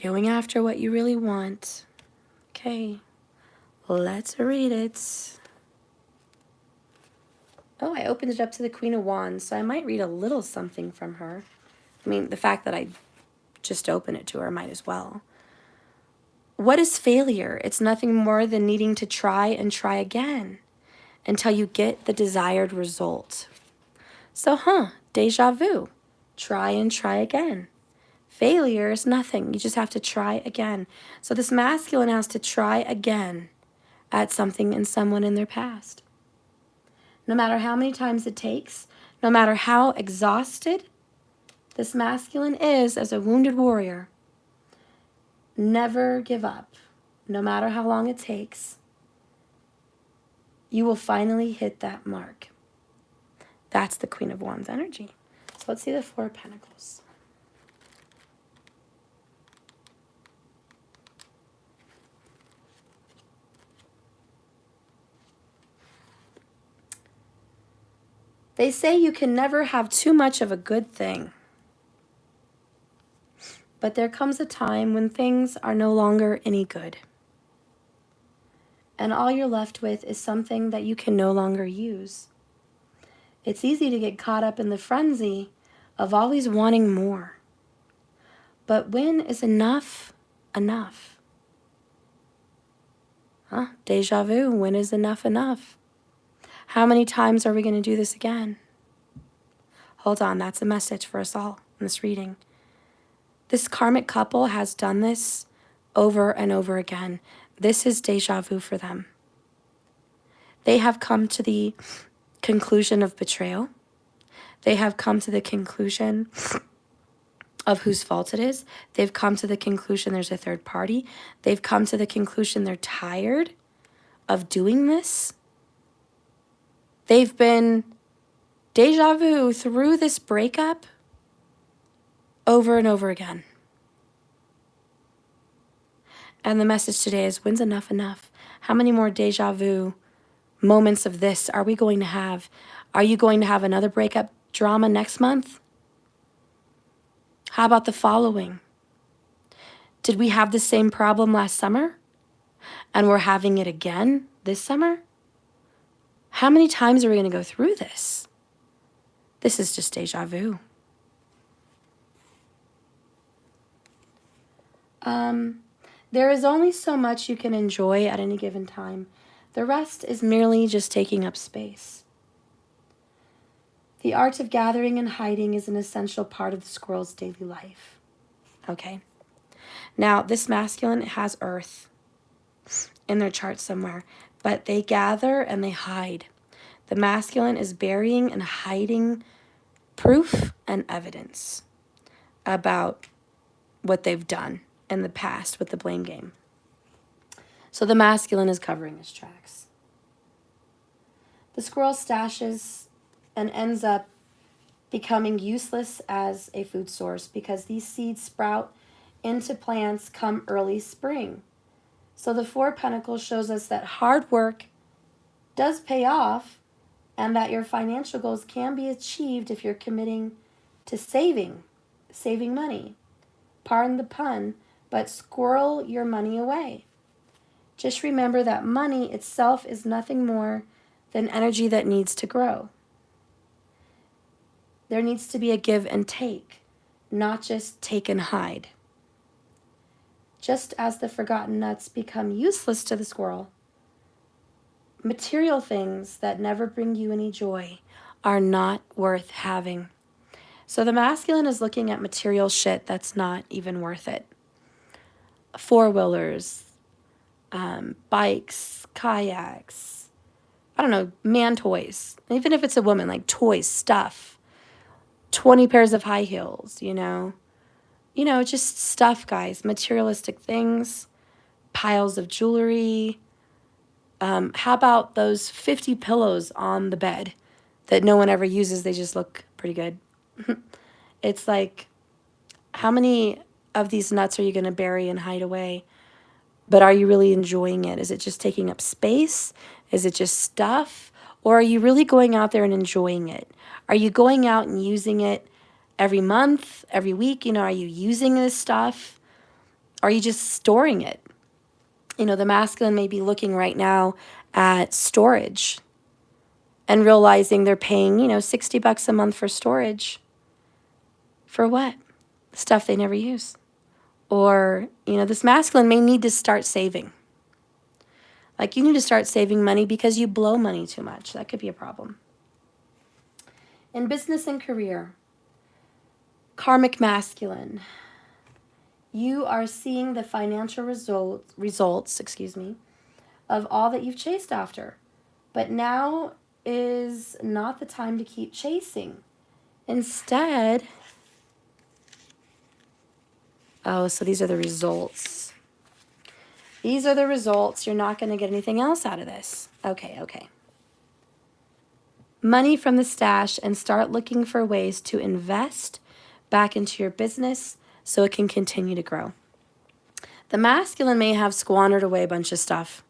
Going after what you really want. Okay, let's read it. Oh, I opened it up to the Queen of Wands, so I might read a little something from her. I mean, the fact that I just opened it to her, I might as well. What is failure? It's nothing more than needing to try and try again until you get the desired result. So, deja vu. Try and try again. Failure is nothing. You just have to try again. So this masculine has to try again at something and someone in their past. No matter how many times it takes, no matter how exhausted this masculine is as a wounded warrior, never give up. No matter how long it takes, you will finally hit that mark. That's the Queen of Wands energy. So let's see the Four of Pentacles. They say you can never have too much of a good thing. But there comes a time when things are no longer any good. And all you're left with is something that you can no longer use. It's easy to get caught up in the frenzy of always wanting more. But when is enough enough? Deja vu, when is enough enough? How many times are we going to do this again? Hold on, that's a message for us all in this reading. This karmic couple has done this over and over again. This is deja vu for them. They have come to the conclusion of betrayal. They have come to the conclusion of whose fault it is. They've come to the conclusion there's a third party. They've come to the conclusion they're tired of doing this. They've been deja vu through this breakup over and over again. And the message today is, when's enough enough? How many more deja vu moments of this are we going to have? Are you going to have another breakup drama next month? How about the following? Did we have the same problem last summer and we're having it again this summer? How many times are we going to go through this? This is just deja vu. There is only so much you can enjoy at any given time. The rest is merely just taking up space. The art of gathering and hiding is an essential part of the squirrel's daily life. Okay. Now, this masculine has Earth in their chart somewhere, but they gather and they hide. The masculine is burying and hiding proof and evidence about what they've done in the past with the blame game. So the masculine is covering his tracks. The squirrel stashes and ends up becoming useless as a food source because these seeds sprout into plants come early spring. So the Four of Pentacles shows us that hard work does pay off and that your financial goals can be achieved if you're committing to saving money. Pardon the pun, but squirrel your money away. Just remember that money itself is nothing more than energy that needs to grow. There needs to be a give and take, not just take and hide. Just as the forgotten nuts become useless to the squirrel, material things that never bring you any joy are not worth having. So the masculine is looking at material shit that's not even worth it. Four-wheelers, bikes, kayaks, I don't know, man toys. Even if it's a woman, like toys, stuff. 20 pairs of high heels, you know, just stuff, guys, materialistic things, piles of jewelry. How about those 50 pillows on the bed that no one ever uses? They just look pretty good. It's like, how many of these nuts are you going to bury and hide away? But are you really enjoying it? Is it just taking up space? Is it just stuff? Or are you really going out there and enjoying it? Are you going out and using it every month, every week? You know, are you using this stuff? Are you just storing it? You know, the masculine may be looking right now at storage and realizing they're paying, you know, $60 a month for storage. For what? Stuff they never use. Or, you know, this masculine may need to start saving. Like, you need to start saving money because you blow money too much. That could be a problem. In business and career, karmic masculine, you are seeing the financial results, of all that you've chased after. But now is not the time to keep chasing. Instead, oh, so these are the results. These are the results. You're not going to get anything else out of this. Okay. Money from the stash, and start looking for ways to invest back into your business so it can continue to grow. The masculine may have squandered away a bunch of stuff.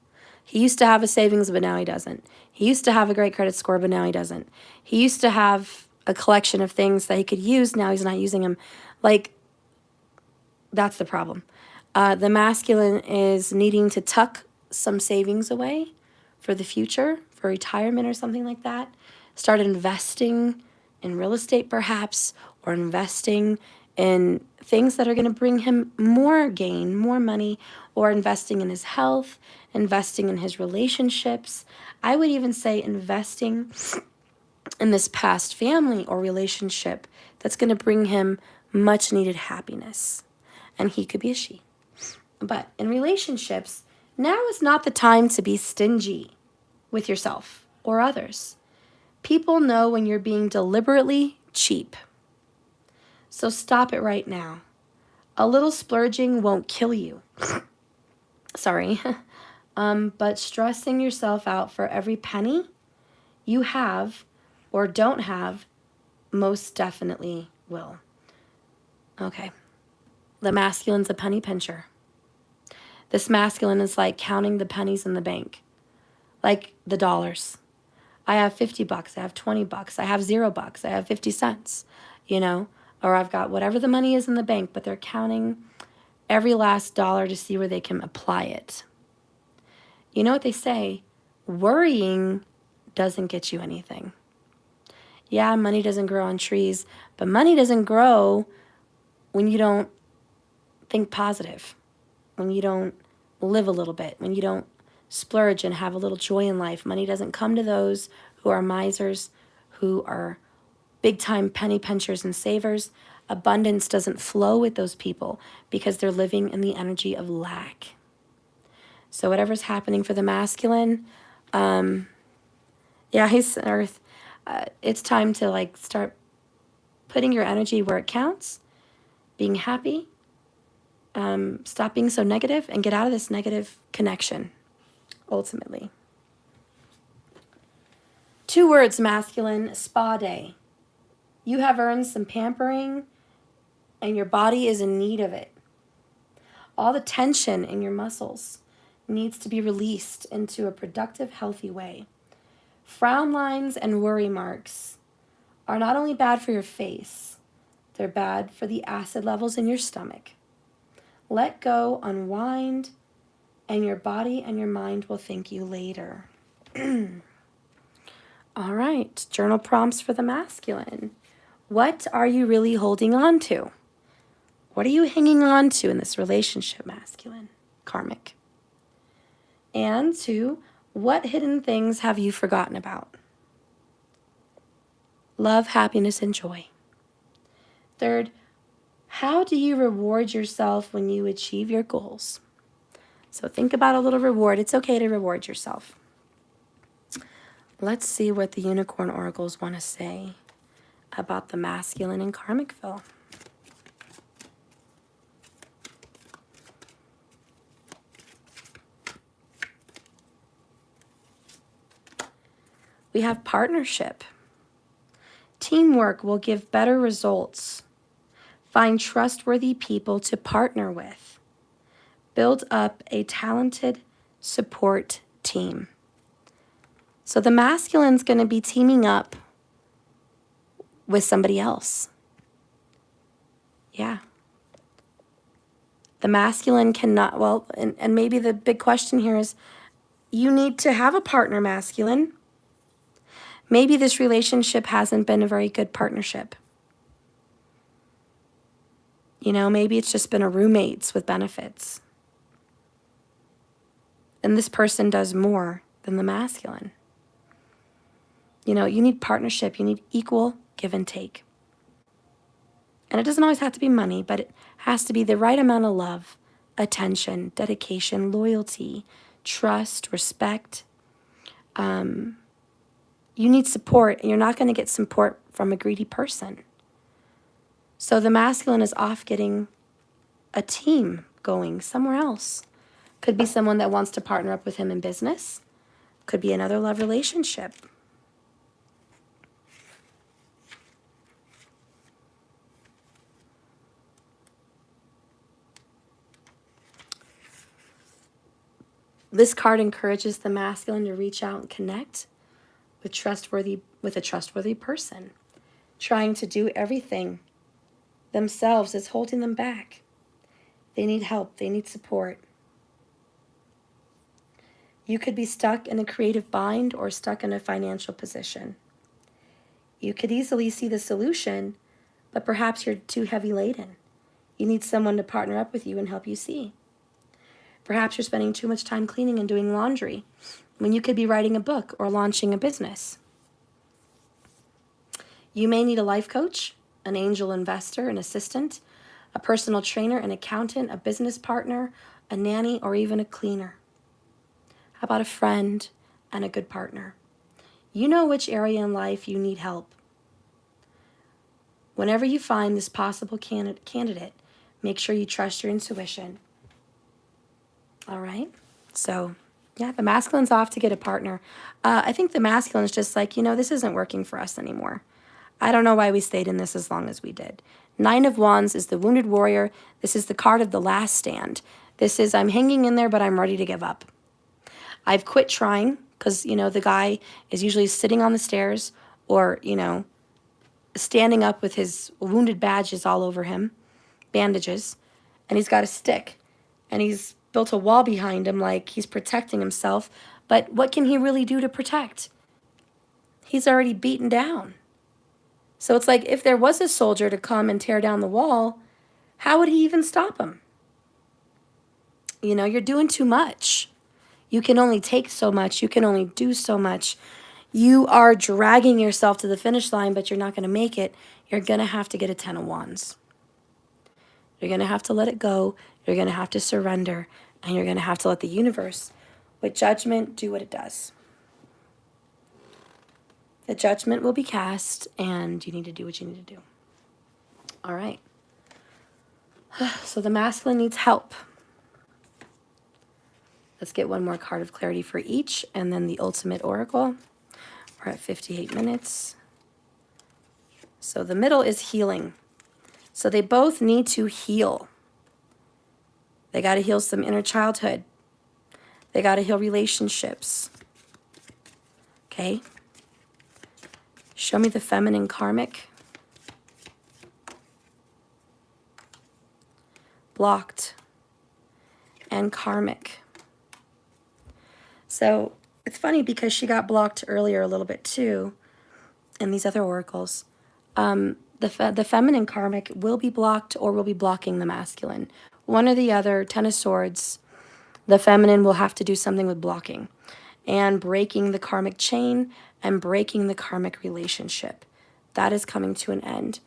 He used to have a savings, but now he doesn't. He used to have a great credit score, but now he doesn't. He used to have a collection of things that he could use. Now he's not using them. Like, that's the problem. The masculine is needing to tuck some savings away for the future, for retirement or something like that. Start investing in real estate perhaps, or investing in things that are going to bring him more gain, more money, or investing in his health, investing in his relationships. I would even say investing in this past family or relationship that's going to bring him much needed happiness. And he could be a she. But in relationships, now is not the time to be stingy with yourself or others. People know when you're being deliberately cheap. So stop it right now. A little splurging won't kill you. Sorry. But stressing yourself out for every penny you have or don't have most definitely will. Okay. The masculine's a penny pincher. This masculine is like counting the pennies in the bank, like the dollars. I have $50, I have $20, I have $0, I have 50 cents, you know, or I've got whatever the money is in the bank, but they're counting every last dollar to see where they can apply it. You know what they say? Worrying doesn't get you anything. Yeah, money doesn't grow on trees, but money doesn't grow when you don't think positive, when you don't live a little bit, when you don't splurge and have a little joy in life. Money doesn't come to those who are misers, who are big-time penny pinchers and savers. Abundance doesn't flow with those people because they're living in the energy of lack. So whatever's happening for the masculine, he's Earth. It's time to start putting your energy where it counts, being happy, stop being so negative, and get out of this negative connection, ultimately. 2 words, masculine: spa day. You have earned some pampering, and your body is in need of it. All the tension in your muscles needs to be released into a productive, healthy way. Frown lines and worry marks are not only bad for your face, they're bad for the acid levels in your stomach. Let go, unwind, and your body and your mind will thank you later. All right, journal prompts for the masculine. What are you really holding on to? What are you hanging on to in this relationship, masculine, karmic? And 2, what hidden things have you forgotten about? Love, happiness, and joy. 3, how do you reward yourself when you achieve your goals? So think about a little reward. It's okay to reward yourself. Let's see what the unicorn oracles want to say about the masculine in Karmicville. We have partnership. Teamwork will give better results. Find trustworthy people to partner with. Build up a talented support team. So the masculine's going to be teaming up with somebody else. Yeah. The masculine cannot, well, and maybe the big question here is, you need to have a partner, masculine. Maybe this relationship hasn't been a very good partnership. You know, maybe it's just been a roommates with benefits. And this person does more than the masculine. You know, you need partnership. You need equal give and take. And it doesn't always have to be money, but it has to be the right amount of love, attention, dedication, loyalty, trust, respect. You need support, and you're not going to get support from a greedy person. So the masculine is off getting a team going somewhere else. Could be someone that wants to partner up with him in business. Could be another love relationship. This card encourages the masculine to reach out and connect with a trustworthy person. Trying to do everything themselves is holding them back. They need help. They need support. You could be stuck in a creative bind or stuck in a financial position. You could easily see the solution, but perhaps you're too heavy laden. You need someone to partner up with you and help you see. Perhaps you're spending too much time cleaning and doing laundry when you could be writing a book or launching a business. You may need a life coach, an angel investor, an assistant, a personal trainer, an accountant, a business partner, a nanny, or even a cleaner. How about a friend and a good partner? You know which area in life you need help. Whenever you find this possible candidate, make sure you trust your intuition. All right? So, yeah, the masculine's off to get a partner. I think the masculine's just like, you know, this isn't working for us anymore. I don't know why we stayed in this as long as we did. 9 of Wands is the wounded warrior. This is the card of the last stand. This is, I'm hanging in there, but I'm ready to give up. I've quit trying because, you know, the guy is usually sitting on the stairs or, you know, standing up with his wounded badges all over him, bandages, and he's got a stick. And he's built a wall behind him like he's protecting himself. But what can he really do to protect? He's already beaten down. So it's like if there was a soldier to come and tear down the wall, how would he even stop him? You know, you're doing too much. You can only take so much. You can only do so much. You are dragging yourself to the finish line, but you're not going to make it. You're going to have to get a 10 of Wands. You're going to have to let it go. You're going to have to surrender. And you're going to have to let the universe, with judgment, do what it does. The judgment will be cast, and you need to do what you need to do. All right. So the masculine needs help. Let's get one more card of clarity for each, and then the ultimate oracle. We're at 58 minutes. So the middle is healing. So they both need to heal. They got to heal some inner childhood. They got to heal relationships. Okay? Show me the feminine karmic. Blocked. And karmic. So it's funny because she got blocked earlier a little bit too in these other oracles. The feminine karmic will be blocked or will be blocking the masculine. One or the other, 10 of Swords, the feminine will have to do something with blocking and breaking the karmic chain and breaking the karmic relationship. That is coming to an end,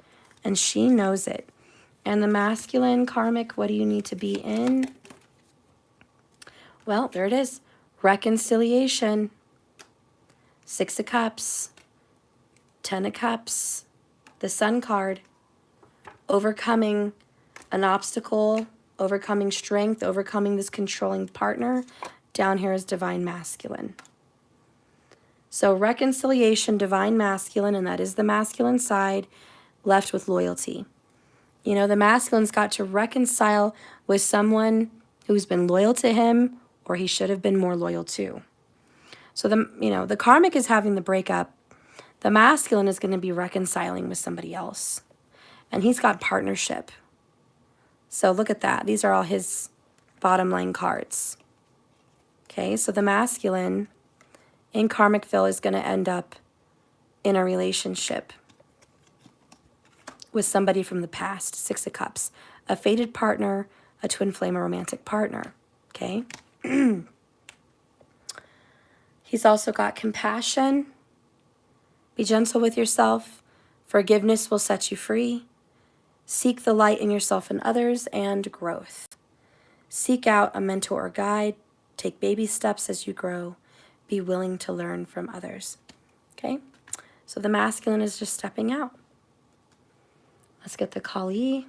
and she knows it. And the masculine karmic, what do you need to be in? Well, there it is. Reconciliation. 6 of Cups. 10 of Cups. The Sun card. Overcoming an obstacle. Overcoming strength. Overcoming this controlling partner. Down here is Divine Masculine. So reconciliation, divine masculine, and that is the masculine side, left with loyalty. You know, the masculine's got to reconcile with someone who's been loyal to him or he should have been more loyal to. So the karmic is having the breakup. The masculine is going to be reconciling with somebody else. And he's got partnership. So look at that. These are all his bottom line cards. Okay, so the masculine in Karmicville is going to end up in a relationship with somebody from the past. 6 of Cups. A fated partner, a twin flame, a romantic partner. Okay. He's also got compassion. Be gentle with yourself. Forgiveness will set you free. Seek the light in yourself and others, and growth. Seek out a mentor or guide. Take baby steps as you grow. Be willing to learn from others. Okay? So the masculine is just stepping out. Let's get the Kali.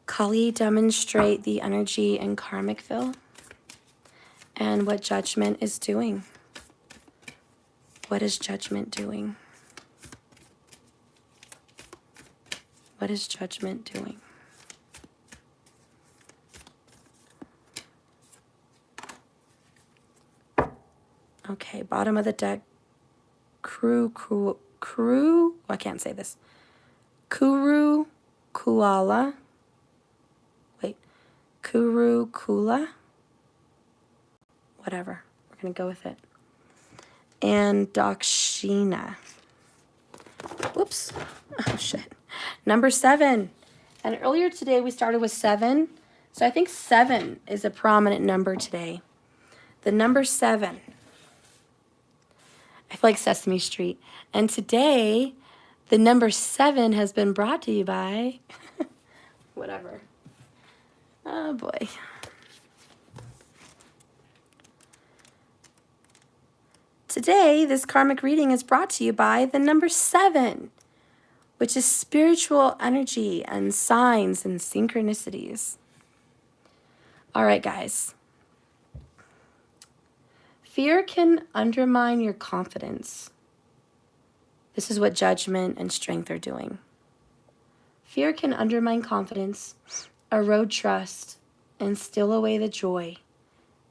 Kali, demonstrate the energy in Karmicville and what Judgment is doing. What is Judgment doing? What is Judgment doing? Okay, bottom of the deck. I can't say this. Kuru Kula. Whatever. We're going to go with it. And Dakshina. Whoops. Oh, shit. Number 7. And earlier today we started with 7. So I think 7 is a prominent number today. The number 7. I feel like Sesame Street. And today, the number 7 has been brought to you by... whatever. Oh, boy. Today, this karmic reading is brought to you by the number 7, which is spiritual energy and signs and synchronicities. All right, guys. Fear can undermine your confidence. This is what Judgment and Strength are doing. Fear can undermine confidence, erode trust, and steal away the joy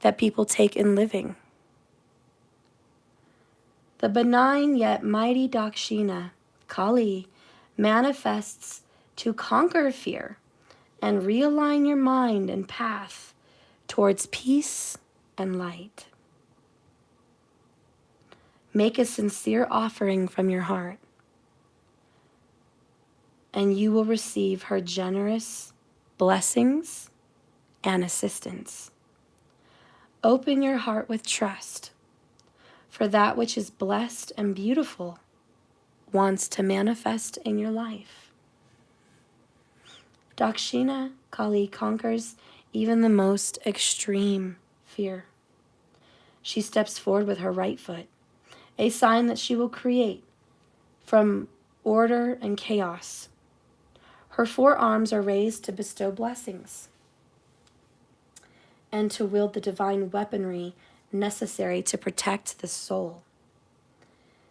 that people take in living. The benign yet mighty Dakshina, Kali, manifests to conquer fear and realign your mind and path towards peace and light. Make a sincere offering from your heart, and you will receive her generous blessings and assistance. Open your heart with trust, for that which is blessed and beautiful wants to manifest in your life. Dakshina Kali conquers even the most extreme fear. She steps forward with her right foot, a sign that she will create from order and chaos. Her 4 arms are raised to bestow blessings and to wield the divine weaponry necessary to protect the soul.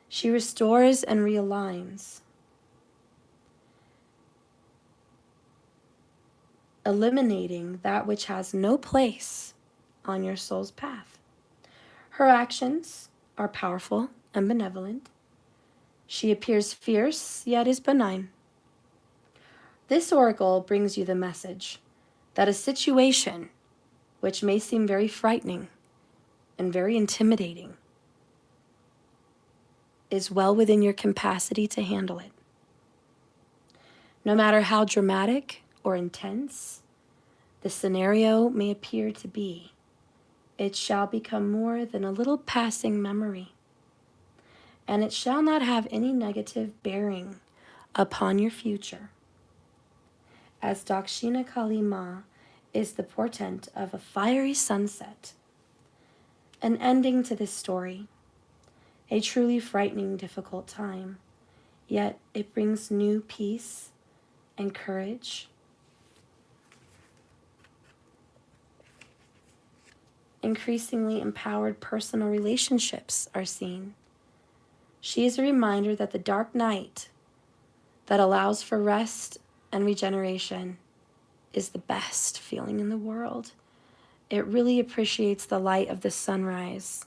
She restores and realigns, eliminating that which has no place on your soul's path. Her actions are powerful and benevolent. She appears fierce, yet is benign. This oracle brings you the message that a situation which may seem very frightening and very intimidating is well within your capacity to handle it. No matter how dramatic or intense the scenario may appear to be, it shall become more than a little passing memory, and it shall not have any negative bearing upon your future. As Dakshina Kali Ma is the portent of a fiery sunset, an ending to this story, a truly frightening, difficult time, yet it brings new peace and courage Increasingly empowered personal relationships are seen. She is a reminder that the dark night that allows for rest and regeneration is the best feeling in the world. It really appreciates the light of the sunrise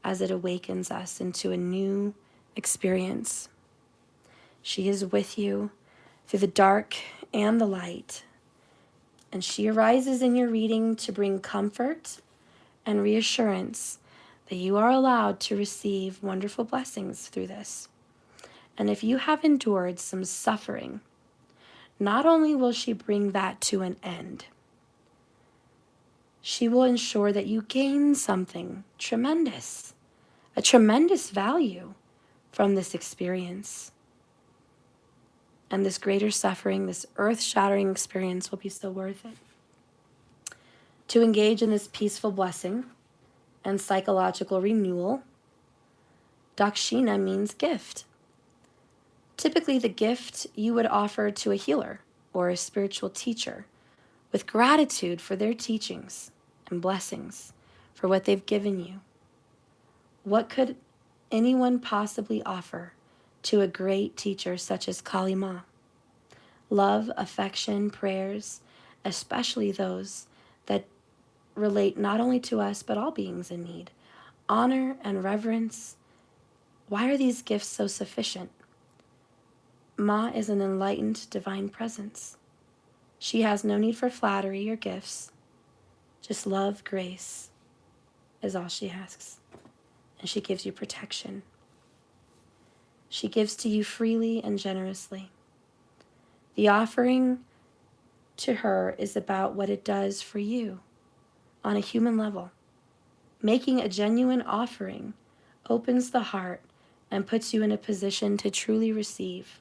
as it awakens us into a new experience. She is with you through the dark and the light, and she arises in your reading to bring comfort and reassurance that you are allowed to receive wonderful blessings through this. And if you have endured some suffering, not only will she bring that to an end, she will ensure that you gain something tremendous, a tremendous value from this experience. And this greater suffering, this earth-shattering experience will be so worth it. To engage in this peaceful blessing and psychological renewal, Dakshina means gift. Typically, the gift you would offer to a healer or a spiritual teacher with gratitude for their teachings and blessings for what they've given you. What could anyone possibly offer to a great teacher such as Kali Ma? Love, affection, prayers, especially those that relate not only to us but all beings in need. Honor and reverence. Why are these gifts so sufficient? Ma is an enlightened divine presence. She has no need for flattery or gifts. Just love, grace is all she asks. And she gives you protection. She gives to you freely and generously. The offering to her is about what it does for you on a human level. Making a genuine offering opens the heart and puts you in a position to truly receive.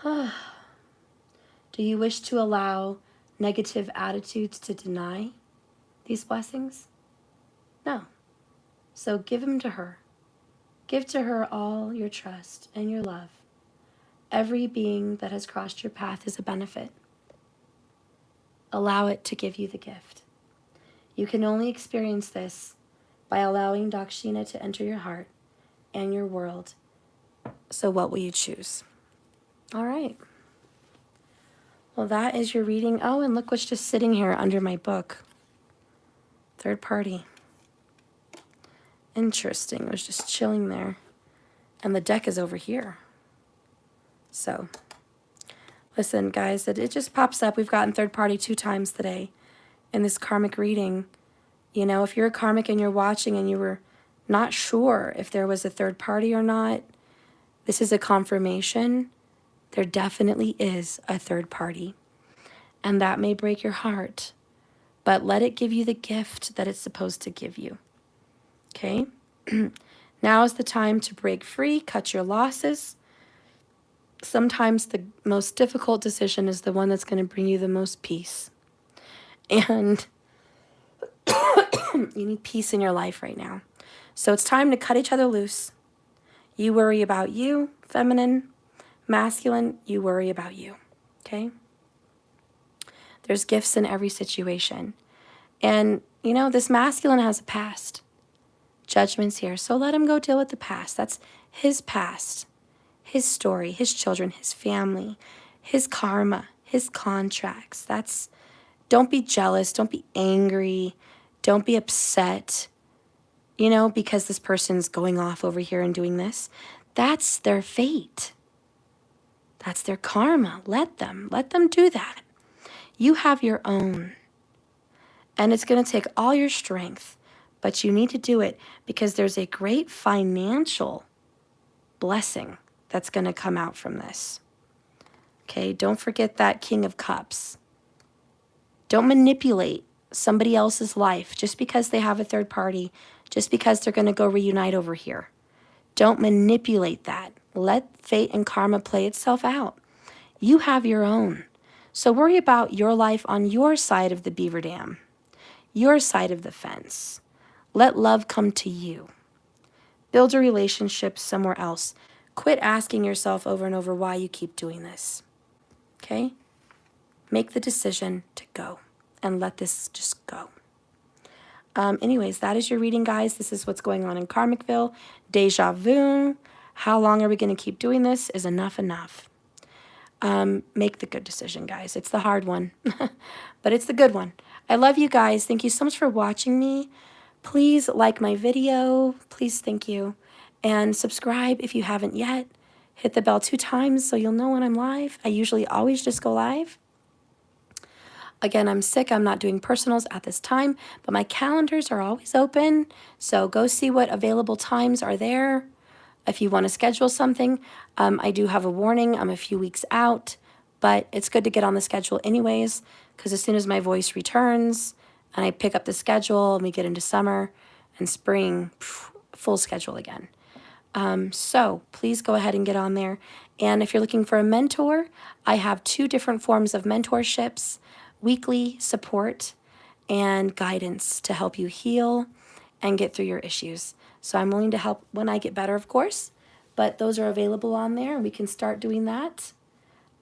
Do you wish to allow negative attitudes to deny these blessings? No. So give them to her. Give to her all your trust and your love. Every being that has crossed your path is a benefit. Allow it to give you the gift. You can only experience this by allowing Dakshina to enter your heart and your world. So what will you choose? All right. Well, that is your reading. Oh, and look what's just sitting here under my book. Third party. Interesting. It was just chilling there. And the deck is over here. So, listen, guys, it just pops up. We've gotten third party 2 times today in this karmic reading. You know, if you're a karmic and you're watching and you were not sure if there was a third party or not, this is a confirmation. There definitely is a third party. And that may break your heart, but let it give you the gift that it's supposed to give you. Okay? Now is the time to break free, cut your losses. Sometimes the most difficult decision is the one that's going to bring you the most peace. And you need peace in your life right now. So it's time to cut each other loose. You worry about you, feminine. Masculine, you worry about you. Okay? There's gifts in every situation. And, you know, this masculine has a past. Judgment's here. So let him go deal with the past. That's his past, his story, his children, his family, his karma, his contracts. Don't be jealous. Don't be angry. Don't be upset, you know, because this person's going off over here and doing this. That's their fate. That's their karma. Let them do that. You have your own. And it's going to take all your strength, but you need to do it because there's a great financial blessing that's going to come out from this. Okay, don't forget that King of Cups. Don't manipulate somebody else's life just because they have a third party, just because they're going to go reunite over here. Don't manipulate that. Let fate and karma play itself out. You have your own. So worry about your life on your side of the beaver dam, your side of the fence. Let love come to you. Build a relationship somewhere else. Quit asking yourself over and over why you keep doing this. Okay? Make the decision to go. and let this just go. Anyways, that is your reading, guys. This is what's going on in Karmicville. Deja vu. How long are we going to keep doing this? Is enough enough? Make the good decision, guys. It's the hard one, but it's the good one. I love you guys. Thank you so much for watching me. Please like my video. Please, thank you. And subscribe if you haven't yet. Hit the bell 2 times so you'll know when I'm live. I usually always just go live. Again, I'm sick. I'm not doing personals at this time, but my calendars are always open. So go see what available times are there. If you want to schedule something, I do have a warning. I'm a few weeks out, but it's good to get on the schedule anyways, because as soon as my voice returns and I pick up the schedule and we get into summer and spring, full schedule again. So please go ahead and get on there. And if you're looking for a mentor, I have 2 different forms of mentorships: weekly support and guidance to help you heal and get through your issues. So I'm willing to help when I get better, of course, but those are available on there and we can start doing that.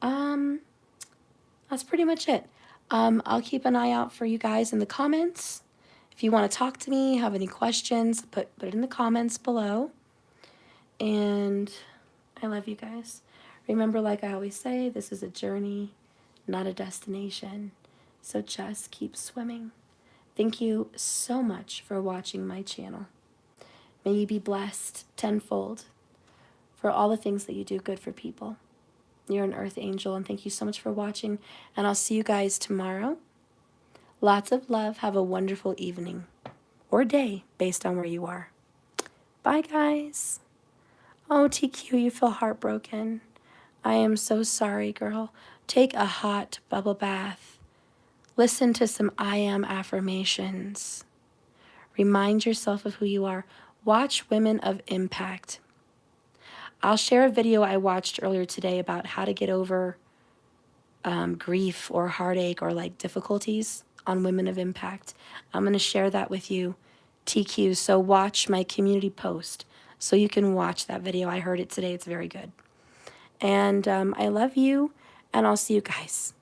That's pretty much it. I'll keep an eye out for you guys in the comments. If you want to talk to me, have any questions, put it in the comments below. And I love you guys. Remember, like I always say, this is a journey, not a destination. So just keep swimming. Thank you so much for watching my channel. May you be blessed tenfold for all the things that you do good for people. You're an earth angel, and thank you so much for watching. And I'll see you guys tomorrow. Lots of love. Have a wonderful evening or day based on where you are. Bye, guys. Oh, TQ, you feel heartbroken. I am so sorry, girl. Take a hot bubble bath. Listen to some I am affirmations. Remind yourself of who you are. Watch Women of Impact. I'll share a video I watched earlier today about how to get over grief or heartache or like difficulties on Women of Impact. I'm going to share that with you, TQ. So watch my community post so you can watch that video. I heard it today. It's very good. And I love you, and I'll see you guys.